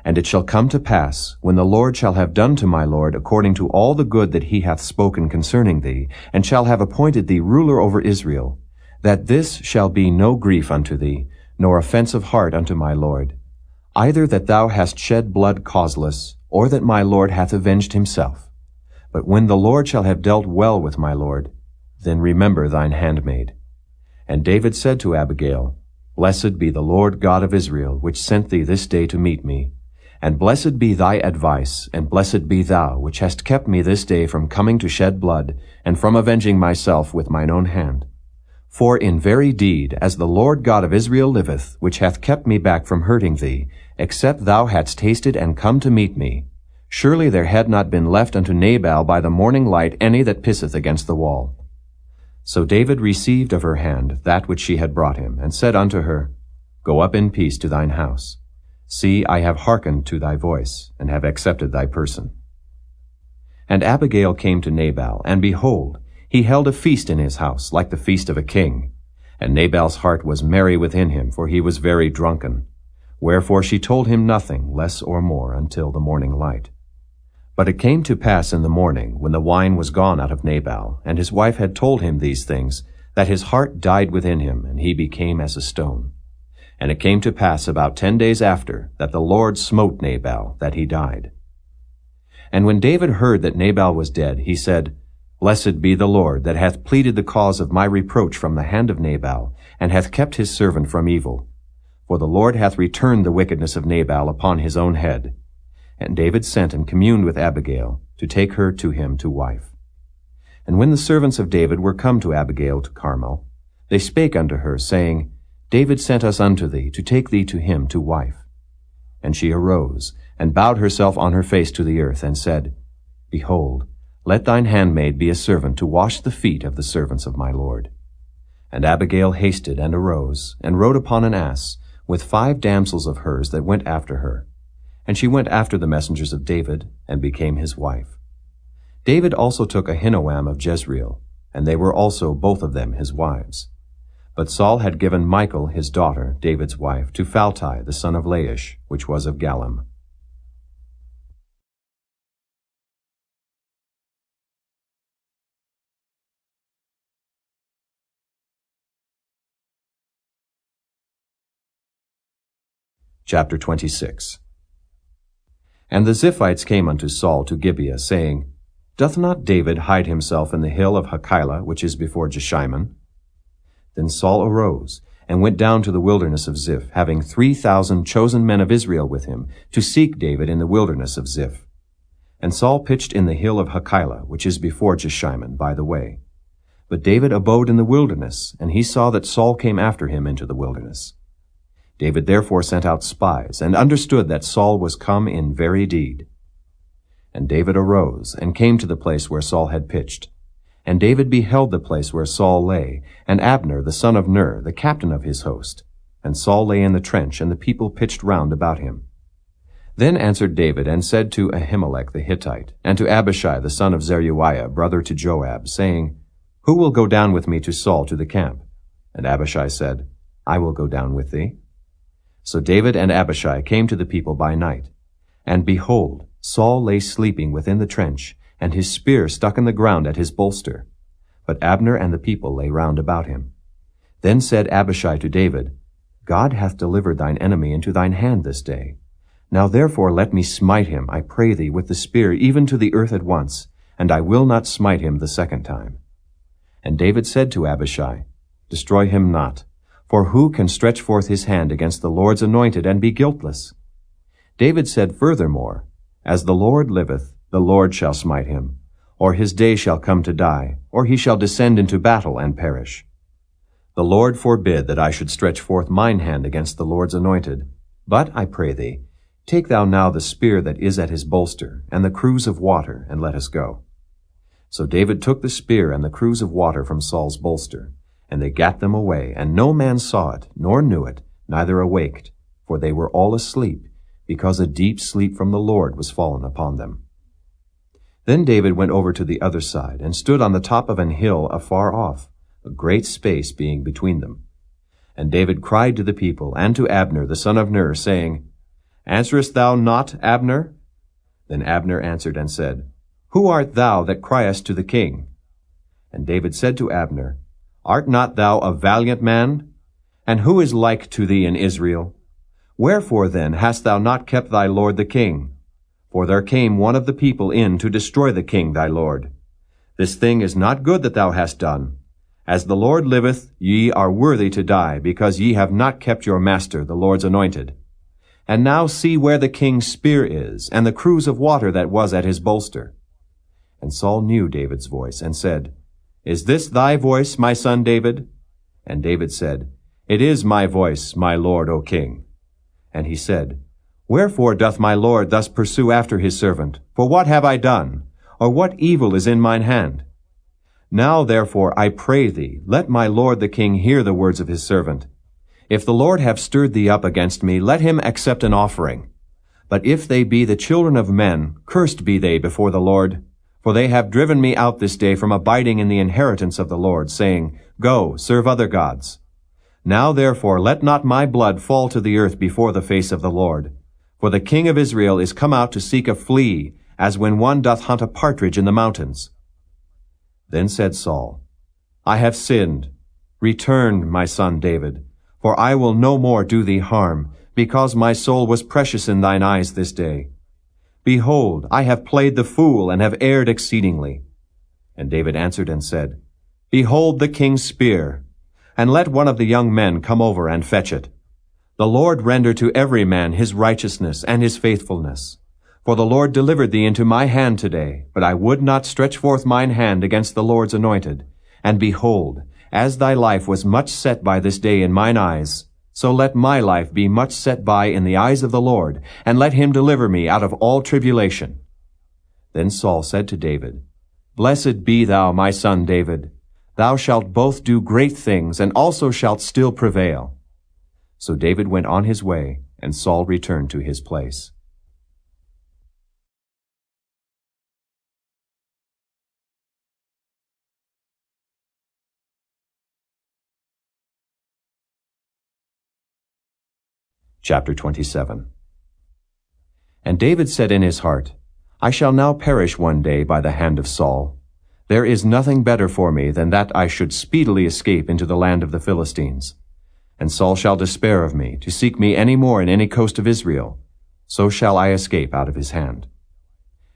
And it shall come to pass, when the Lord shall have done to my lord according to all the good that he hath spoken concerning thee, and shall have appointed thee ruler over Israel, that this shall be no grief unto thee, nor offense of heart unto my lord, either that thou hast shed blood causeless, or that my lord hath avenged himself. But when the Lord shall have dealt well with my lord, then remember thine handmaid. And David said to Abigail, Blessed be the Lord God of Israel, which sent thee this day to meet me. And blessed be thy advice, and blessed be thou, which hast kept me this day from coming to shed blood, and from avenging myself with mine own hand. For in very deed, as the Lord God of Israel liveth, which hath kept me back from hurting thee, except thou hadst tasted and come to meet me, surely there had not been left unto Nabal by the morning light any that pisseth against the wall. So David received of her hand that which she had brought him, and said unto her, Go up in peace to thine house. See, I have hearkened to thy voice, and have accepted thy person. And Abigail came to Nabal, and behold, he held a feast in his house, like the feast of a king. And Nabal's heart was merry within him, for he was very drunken. Wherefore she told him nothing, less or more, until the morning light. But it came to pass in the morning, when the wine was gone out of Nabal, and his wife had told him these things, that his heart died within him, and he became as a stone. And it came to pass about 10 days after, that the Lord smote Nabal, that he died. And when David heard that Nabal was dead, he said, Blessed be the Lord, that hath pleaded the cause of my reproach from the hand of Nabal, and hath kept his servant from evil. For the Lord hath returned the wickedness of Nabal upon his own head. And David sent and communed with Abigail, to take her to him to wife. And when the servants of David were come to Abigail to Carmel, they spake unto her, saying, David sent us unto thee, to take thee to him to wife. And she arose, and bowed herself on her face to the earth, and said, Behold, let thine handmaid be a servant to wash the feet of the servants of my lord. And Abigail hasted and arose, and rode upon an ass, with 5 damsels of hers that went after her. And she went after the messengers of David, and became his wife. David also took Ahinoam of Jezreel, and they were also both of them his wives. But Saul had given Michal his daughter, David's wife, to Phalti the son of Laish, which was of Gallim. Chapter 26. And the Ziphites came unto Saul to Gibeah, saying, Doth not David hide himself in the hill of Hachilah, which is before Jeshimon? Then Saul arose, and went down to the wilderness of Ziph, having 3,000 chosen men of Israel with him, to seek David in the wilderness of Ziph. And Saul pitched in the hill of Hachilah, which is before Jeshimon, by the way. But David abode in the wilderness, and he saw that Saul came after him into the wilderness. David therefore sent out spies, and understood that Saul was come in very deed. And David arose, and came to the place where Saul had pitched. And David beheld the place where Saul lay, and Abner the son of Ner, the captain of his host. And Saul lay in the trench, and the people pitched round about him. Then answered David, and said to Ahimelech the Hittite, and to Abishai the son of Zeruiah, brother to Joab, saying, Who will go down with me to Saul to the camp? And Abishai said, I will go down with thee. So David and Abishai came to the people by night. And behold, Saul lay sleeping within the trench, and his spear stuck in the ground at his bolster. But Abner and the people lay round about him. Then said Abishai to David, God hath delivered thine enemy into thine hand this day. Now therefore let me smite him, I pray thee, with the spear, even to the earth at once, and I will not smite him the second time. And David said to Abishai, Destroy him not, for who can stretch forth his hand against the Lord's anointed and be guiltless? David said furthermore, As the Lord liveth, the Lord shall smite him, or his day shall come to die, or he shall descend into battle and perish. The Lord forbid that I should stretch forth mine hand against the Lord's anointed. But, I pray thee, take thou now the spear that is at his bolster, and the cruse of water, and let us go. So David took the spear and the cruse of water from Saul's bolster, and they gat them away, and no man saw it, nor knew it, neither awaked, for they were all asleep, because a deep sleep from the Lord was fallen upon them. Then David went over to the other side, and stood on the top of an hill afar off, a great space being between them. And David cried to the people, and to Abner the son of Ner, saying, Answerest thou not, Abner? Then Abner answered and said, Who art thou that criest to the king? And David said to Abner, Art not thou a valiant man? And who is like to thee in Israel? Wherefore then hast thou not kept thy lord the king? For there came one of the people in to destroy the king thy lord. This thing is not good that thou hast done. As the Lord liveth, ye are worthy to die, because ye have not kept your master, the Lord's anointed. And now see where the king's spear is, and the cruse of water that was at his bolster. And Saul knew David's voice, and said, Is this thy voice, my son David? And David said, It is my voice, my lord, O king. And he said, Wherefore doth my lord thus pursue after his servant? For what have I done? Or what evil is in mine hand? Now therefore, I pray thee, let my lord the king hear the words of his servant. If the Lord have stirred thee up against me, let him accept an offering. But if they be the children of men, cursed be they before the Lord. For they have driven me out this day from abiding in the inheritance of the Lord, saying, Go, serve other gods. Now therefore let not my blood fall to the earth before the face of the Lord. For the king of Israel is come out to seek a flea, as when one doth hunt a partridge in the mountains. Then said Saul, I have sinned. Return, my son David, for I will no more do thee harm, because my soul was precious in thine eyes this day. Behold, I have played the fool, and have erred exceedingly. And David answered and said, Behold the king's spear, and let one of the young men come over and fetch it. The Lord render to every man his righteousness and his faithfulness. For the Lord delivered thee into my hand today, but I would not stretch forth mine hand against the Lord's anointed. And behold, as thy life was much set by this day in mine eyes, so let my life be much set by in the eyes of the Lord, and let him deliver me out of all tribulation. Then Saul said to David, Blessed be thou, my son David. Thou shalt both do great things, and also shalt still prevail. So David went on his way, and Saul returned to his place. Chapter 27. And David said in his heart, I shall now perish one day by the hand of Saul. There is nothing better for me than that I should speedily escape into the land of the Philistines. And Saul shall despair of me, to seek me any more in any coast of Israel. So shall I escape out of his hand.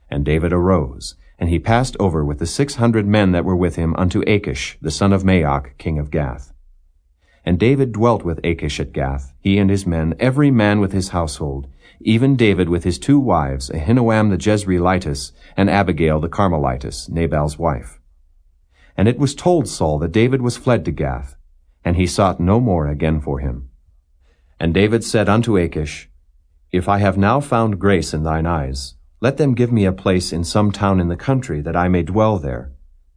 And David arose, and he passed over with the 600 men that were with him unto Achish, the son of Maoch, king of Gath. And David dwelt with Achish at Gath, he and his men, every man with his household, even David with his 2 wives, Ahinoam the Jezreelitess, and Abigail the Carmelitess, Nabal's wife. And it was told Saul that David was fled to Gath, and he sought no more again for him. And David said unto Achish, If I have now found grace in thine eyes, let them give me a place in some town in the country, that I may dwell there.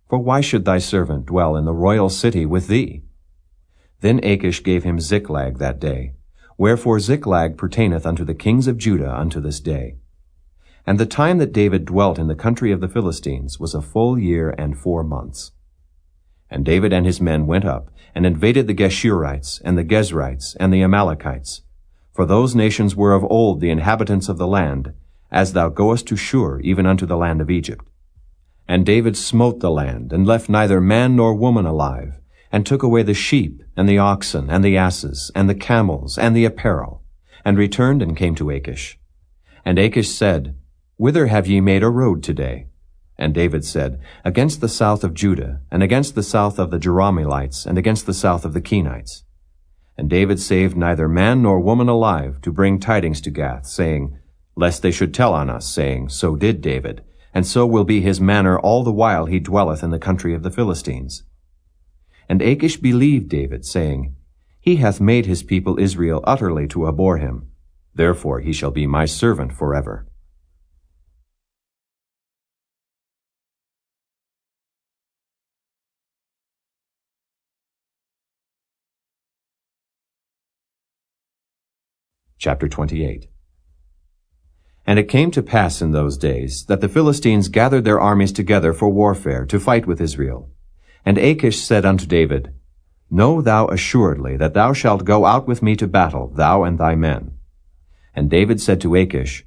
For why should thy servant dwell in the royal city with thee? Then Achish gave him Ziklag that day, wherefore Ziklag pertaineth unto the kings of Judah unto this day. And the time that David dwelt in the country of the Philistines was a full year and 4 months. And David and his men went up, and invaded the Geshurites, and the Gezrites, and the Amalekites. For those nations were of old the inhabitants of the land, as thou goest to Shur, even unto the land of Egypt. And David smote the land, and left neither man nor woman alive, and took away the sheep, and the oxen, and the asses, and the camels, and the apparel, and returned and came to Achish. And Achish said, Whither have ye made a road today? And David said, Against the south of Judah, and against the south of the Jerahmeelites, and against the south of the Kenites. And David saved neither man nor woman alive to bring tidings to Gath, saying, Lest they should tell on us, saying, So did David, and so will be his manner all the while he dwelleth in the country of the Philistines. And Achish believed David, saying, He hath made his people Israel utterly to abhor him. Therefore he shall be my servant forever. Chapter 28. And it came to pass in those days that the Philistines gathered their armies together for warfare to fight with Israel. And Achish said unto David, Know thou assuredly that thou shalt go out with me to battle, thou and thy men. And David said to Achish,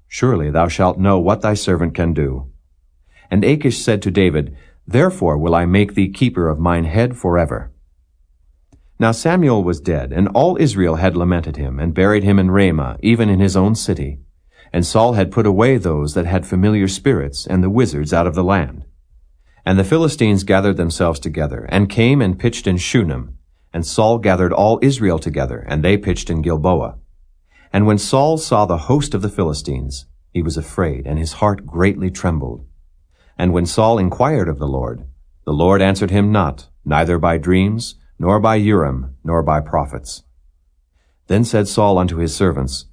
Surely thou shalt know what thy servant can do. And Achish said to David, Therefore will I make thee keeper of mine head forever. Now Samuel was dead, and all Israel had lamented him, and buried him in Ramah, even in his own city. And Saul had put away those that had familiar spirits, and the wizards out of the land. And the Philistines gathered themselves together, and came and pitched in Shunem. And Saul gathered all Israel together, and they pitched in Gilboa. And when Saul saw the host of the Philistines, he was afraid, and his heart greatly trembled. And when Saul inquired of the Lord answered him not, neither by dreams, nor by Urim, nor by prophets. Then said Saul unto his servants,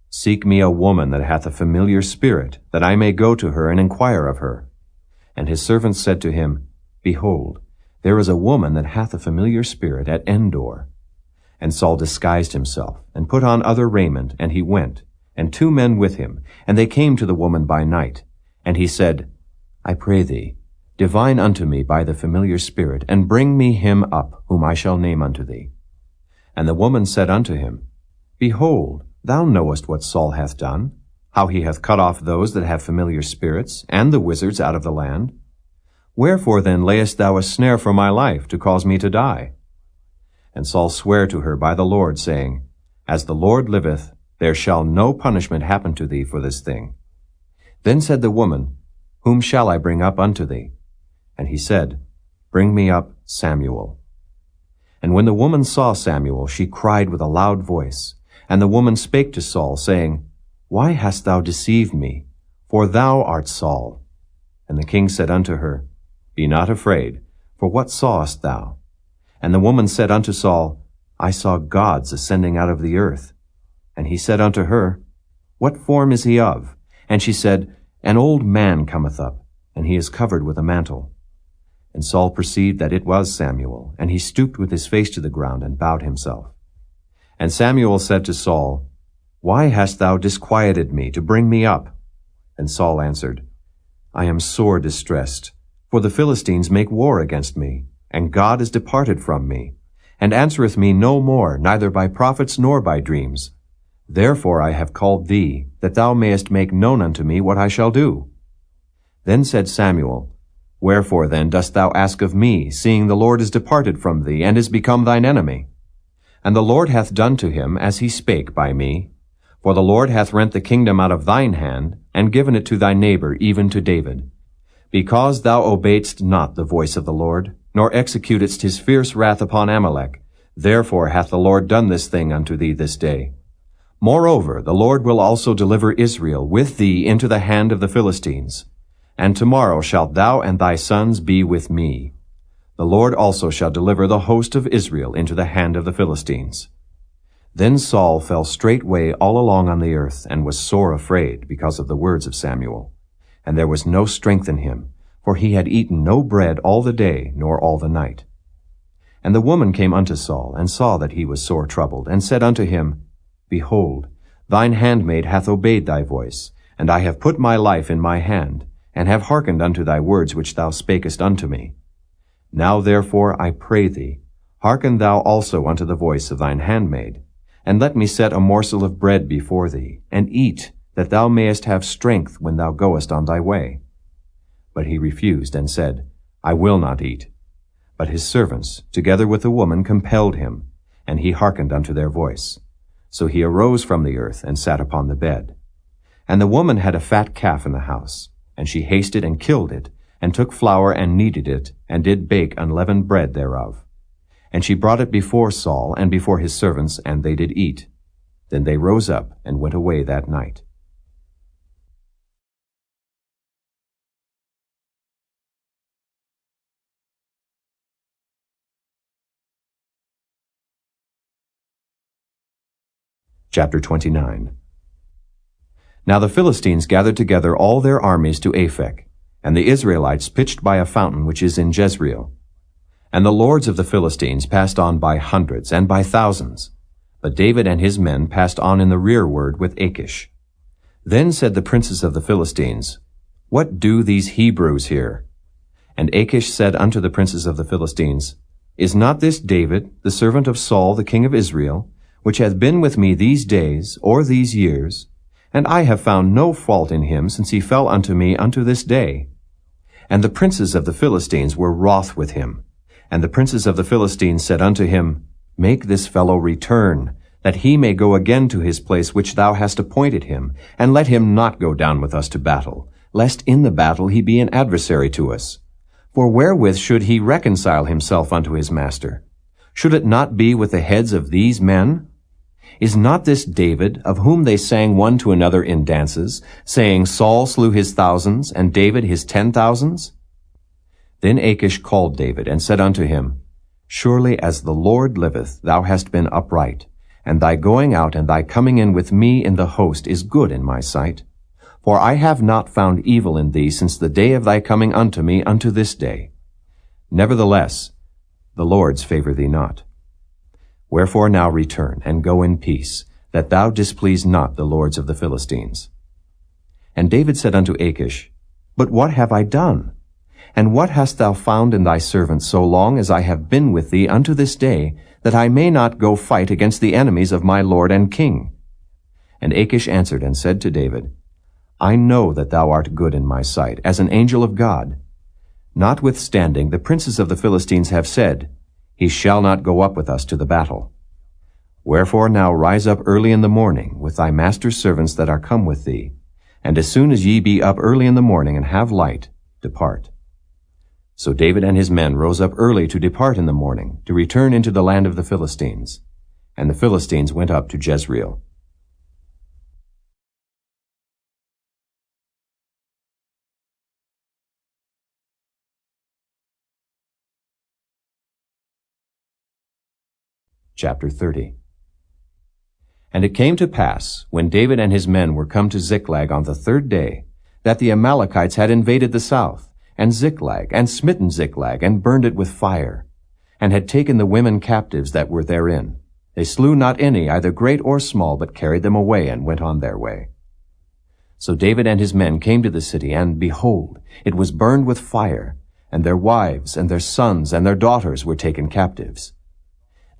Seek me a woman that hath a familiar spirit, that I may go to her and inquire of her. And his servants said to him, Behold, there is a woman that hath a familiar spirit at Endor. And Saul disguised himself, and put on other raiment, and he went, and 2 men with him, and they came to the woman by night. And he said, I pray thee, divine unto me by the familiar spirit, and bring me him up, whom I shall name unto thee. And the woman said unto him, Behold, thou knowest what Saul hath done, how he hath cut off those that have familiar spirits, and the wizards out of the land. Wherefore then layest thou a snare for my life, to cause me to die? And Saul sware to her by the Lord, saying, As the Lord liveth, there shall no punishment happen to thee for this thing. Then said the woman, Whom shall I bring up unto thee? And he said, Bring me up Samuel. And when the woman saw Samuel, she cried with a loud voice. And the woman spake to Saul, saying, Why hast thou deceived me? For thou art Saul. And the king said unto her, Be not afraid, for what sawest thou? And the woman said unto Saul, I saw gods ascending out of the earth. And he said unto her, What form is he of? And she said, An old man cometh up, and he is covered with a mantle. And Saul perceived that it was Samuel, and he stooped with his face to the ground, and bowed himself. And Samuel said to Saul, Why hast thou disquieted me to bring me up? And Saul answered, I am sore distressed, for the Philistines make war against me, and God is departed from me, and answereth me no more, neither by prophets nor by dreams. Therefore I have called thee, that thou mayest make known unto me what I shall do. Then said Samuel, Wherefore then dost thou ask of me, seeing the Lord is departed from thee, and is become thine enemy? And the Lord hath done to him as he spake by me. For the Lord hath rent the kingdom out of thine hand, and given it to thy neighbor, even to David. Because thou obeyedst not the voice of the Lord, nor executedst his fierce wrath upon Amalek, therefore hath the Lord done this thing unto thee this day. Moreover, the Lord will also deliver Israel with thee into the hand of the Philistines. And tomorrow shalt thou and thy sons be with me. The Lord also shall deliver the host of Israel into the hand of the Philistines. Then Saul fell straightway all along on the earth, and was sore afraid because of the words of Samuel. And there was no strength in him, for he had eaten no bread all the day, nor all the night. And the woman came unto Saul, and saw that he was sore troubled, and said unto him, Behold, thine handmaid hath obeyed thy voice, and I have put my life in my hand, and have hearkened unto thy words which thou spakest unto me. Now therefore I pray thee, hearken thou also unto the voice of thine handmaid, and let me set a morsel of bread before thee, and eat, that thou mayest have strength when thou goest on thy way. But he refused, and said, I will not eat. But his servants, together with the woman, compelled him, and he hearkened unto their voice. So he arose from the earth, and sat upon the bed. And the woman had a fat calf in the house, And she hasted and killed it, and took flour and kneaded it, and did bake unleavened bread thereof. And she brought it before Saul and before his servants, and they did eat. Then they rose up and went away that night. Chapter 29. Now the Philistines gathered together all their armies to Aphek, and the Israelites pitched by a fountain which is in Jezreel. And the lords of the Philistines passed on by hundreds and by thousands, but David and his men passed on in the rearward with Achish. Then said the princes of the Philistines, What do these Hebrews here? And Achish said unto the princes of the Philistines, Is not this David, the servant of Saul the king of Israel, which hath been with me these days, or these years, and I have found no fault in him since he fell unto me unto this day? And the princes of the Philistines were wroth with him. And the princes of the Philistines said unto him, Make this fellow return, that he may go again to his place which thou hast appointed him, and let him not go down with us to battle, lest in the battle he be an adversary to us. For wherewith should he reconcile himself unto his master? Should it not be with the heads of these men? Is not this David, of whom they sang one to another in dances, saying, Saul slew his thousands, and David his 10,000s? Then Achish called David, and said unto him, Surely as the Lord liveth, thou hast been upright, and thy going out and thy coming in with me in the host is good in my sight. For I have not found evil in thee since the day of thy coming unto me unto this day. Nevertheless, the Lord's favor thee not. Wherefore now return, and go in peace, that thou displease not the lords of the Philistines. And David said unto Achish, But what have I done? And what hast thou found in thy servant so long as I have been with thee unto this day, that I may not go fight against the enemies of my lord and king? And Achish answered and said to David, I know that thou art good in my sight, as an angel of God. Notwithstanding, the princes of the Philistines have said, He shall not go up with us to the battle. Wherefore now rise up early in the morning with thy master's servants that are come with thee, and as soon as ye be up early in the morning and have light, depart. So David and his men rose up early to depart in the morning, to return into the land of the Philistines. And the Philistines went up to Jezreel. Chapter 30. And it came to pass, when David and his men were come to Ziklag on the third day, that the Amalekites had invaded the south, and Ziklag, and smitten Ziklag, and burned it with fire, and had taken the women captives that were therein. They slew not any, either great or small, but carried them away, and went on their way. So David and his men came to the city, and behold, it was burned with fire, and their wives, and their sons, and their daughters were taken captives.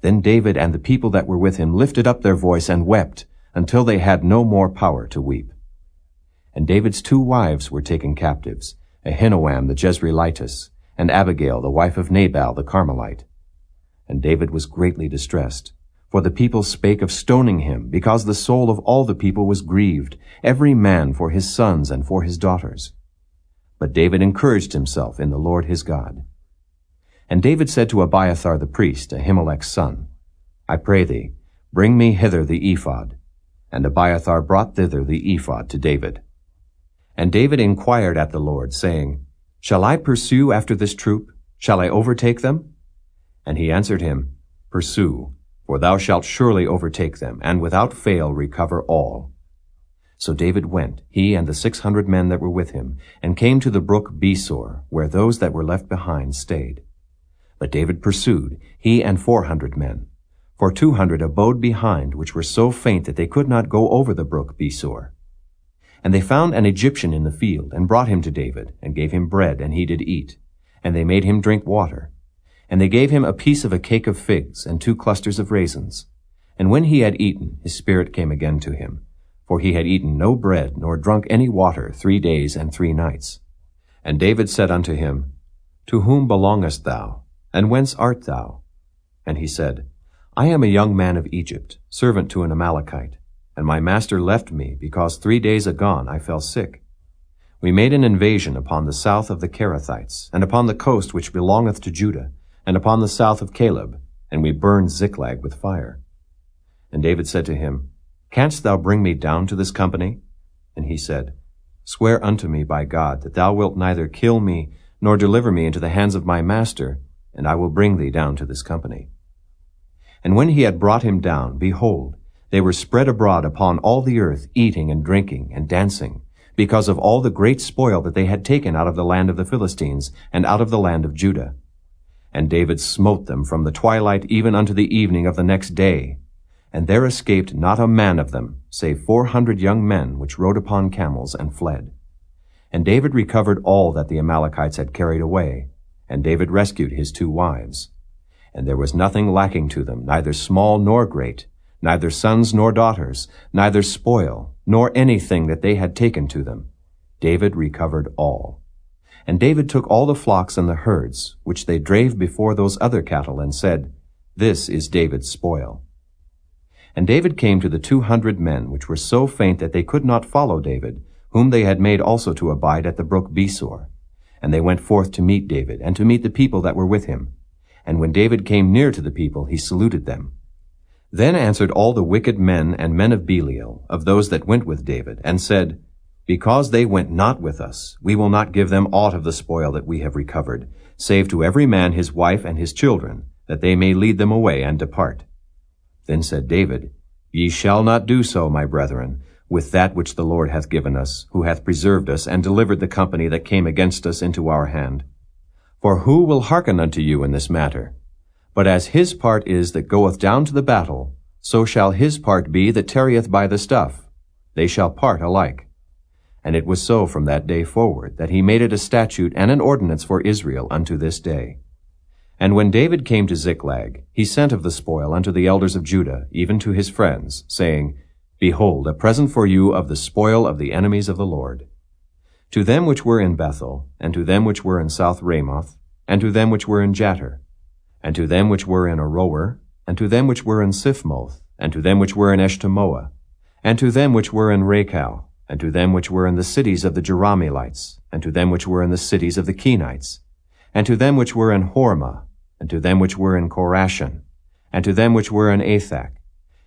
Then David and the people that were with him lifted up their voice and wept, until they had no more power to weep. And David's 2 wives were taken captives, Ahinoam the Jezreelitess, and Abigail the wife of Nabal the Carmelite. And David was greatly distressed, for the people spake of stoning him, because the soul of all the people was grieved, every man for his sons and for his daughters. But David encouraged himself in the Lord his God. And David said to Abiathar the priest, Ahimelech's son, I pray thee, bring me hither the ephod. And Abiathar brought thither the ephod to David. And David inquired at the Lord, saying, Shall I pursue after this troop? Shall I overtake them? And he answered him, Pursue, for thou shalt surely overtake them, and without fail recover all. So David went, he and the 600 men that were with him, and came to the brook Besor, where those that were left behind stayed. But David pursued, he and 400 men. For 200 abode behind, which were so faint that they could not go over the brook Besor. And they found an Egyptian in the field, and brought him to David, and gave him bread, and he did eat. And they made him drink water. And they gave him a piece of a cake of figs, and 2 clusters of raisins. And when he had eaten, his spirit came again to him. For he had eaten no bread, nor drunk any water 3 days and 3 nights. And David said unto him, To whom belongest thou? And whence art thou? And he said, I am a young man of Egypt, servant to an Amalekite. And my master left me, because 3 days agone I fell sick. We made an invasion upon the south of the Kerethites, and upon the coast which belongeth to Judah, and upon the south of Caleb, and we burned Ziklag with fire. And David said to him, Canst thou bring me down to this company? And he said, Swear unto me by God that thou wilt neither kill me, nor deliver me into the hands of my master, and I will bring thee down to this company. And when he had brought him down, behold, they were spread abroad upon all the earth, eating and drinking and dancing, because of all the great spoil that they had taken out of the land of the Philistines, and out of the land of Judah. And David smote them from the twilight even unto the evening of the next day. And there escaped not a man of them, save 400 young men which rode upon camels and fled. And David recovered all that the Amalekites had carried away, and David rescued his 2 wives. And there was nothing lacking to them, neither small nor great, neither sons nor daughters, neither spoil, nor anything that they had taken to them. David recovered all. And David took all the flocks and the herds, which they drave before those other cattle, and said, This is David's spoil. And David came to the 200 men, which were so faint that they could not follow David, whom they had made also to abide at the brook Besor. And they went forth to meet David, and to meet the people that were with him. And when David came near to the people, he saluted them. Then answered all the wicked men and men of Belial, of those that went with David, and said, Because they went not with us, we will not give them aught of the spoil that we have recovered, save to every man his wife and his children, that they may lead them away and depart. Then said David, Ye shall not do so, my brethren, with that which the Lord hath given us, who hath preserved us, and delivered the company that came against us into our hand. For who will hearken unto you in this matter? But as his part is that goeth down to the battle, so shall his part be that tarrieth by the stuff. They shall part alike. And it was so from that day forward, that he made it a statute and an ordinance for Israel unto this day. And when David came to Ziklag, he sent of the spoil unto the elders of Judah, even to his friends, saying, Behold, a present for you of the spoil of the enemies of the Lord. To them which were in Bethel, and to them which were in South Ramoth, and to them which were in Jattir, and to them which were in Aroer, and to them which were in Siphmoth, and to them which were in Eshtemoa, and to them which were in Rachal, and to them which were in the cities of the Jerahmeelites, and to them which were in the cities of the Kenites, and to them which were in Hormah, and to them which were in Korashan, and to them which were in Athak,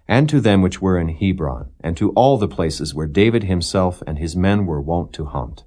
and to them which were in Hebron, and to all the places where David himself and his men were wont to hunt.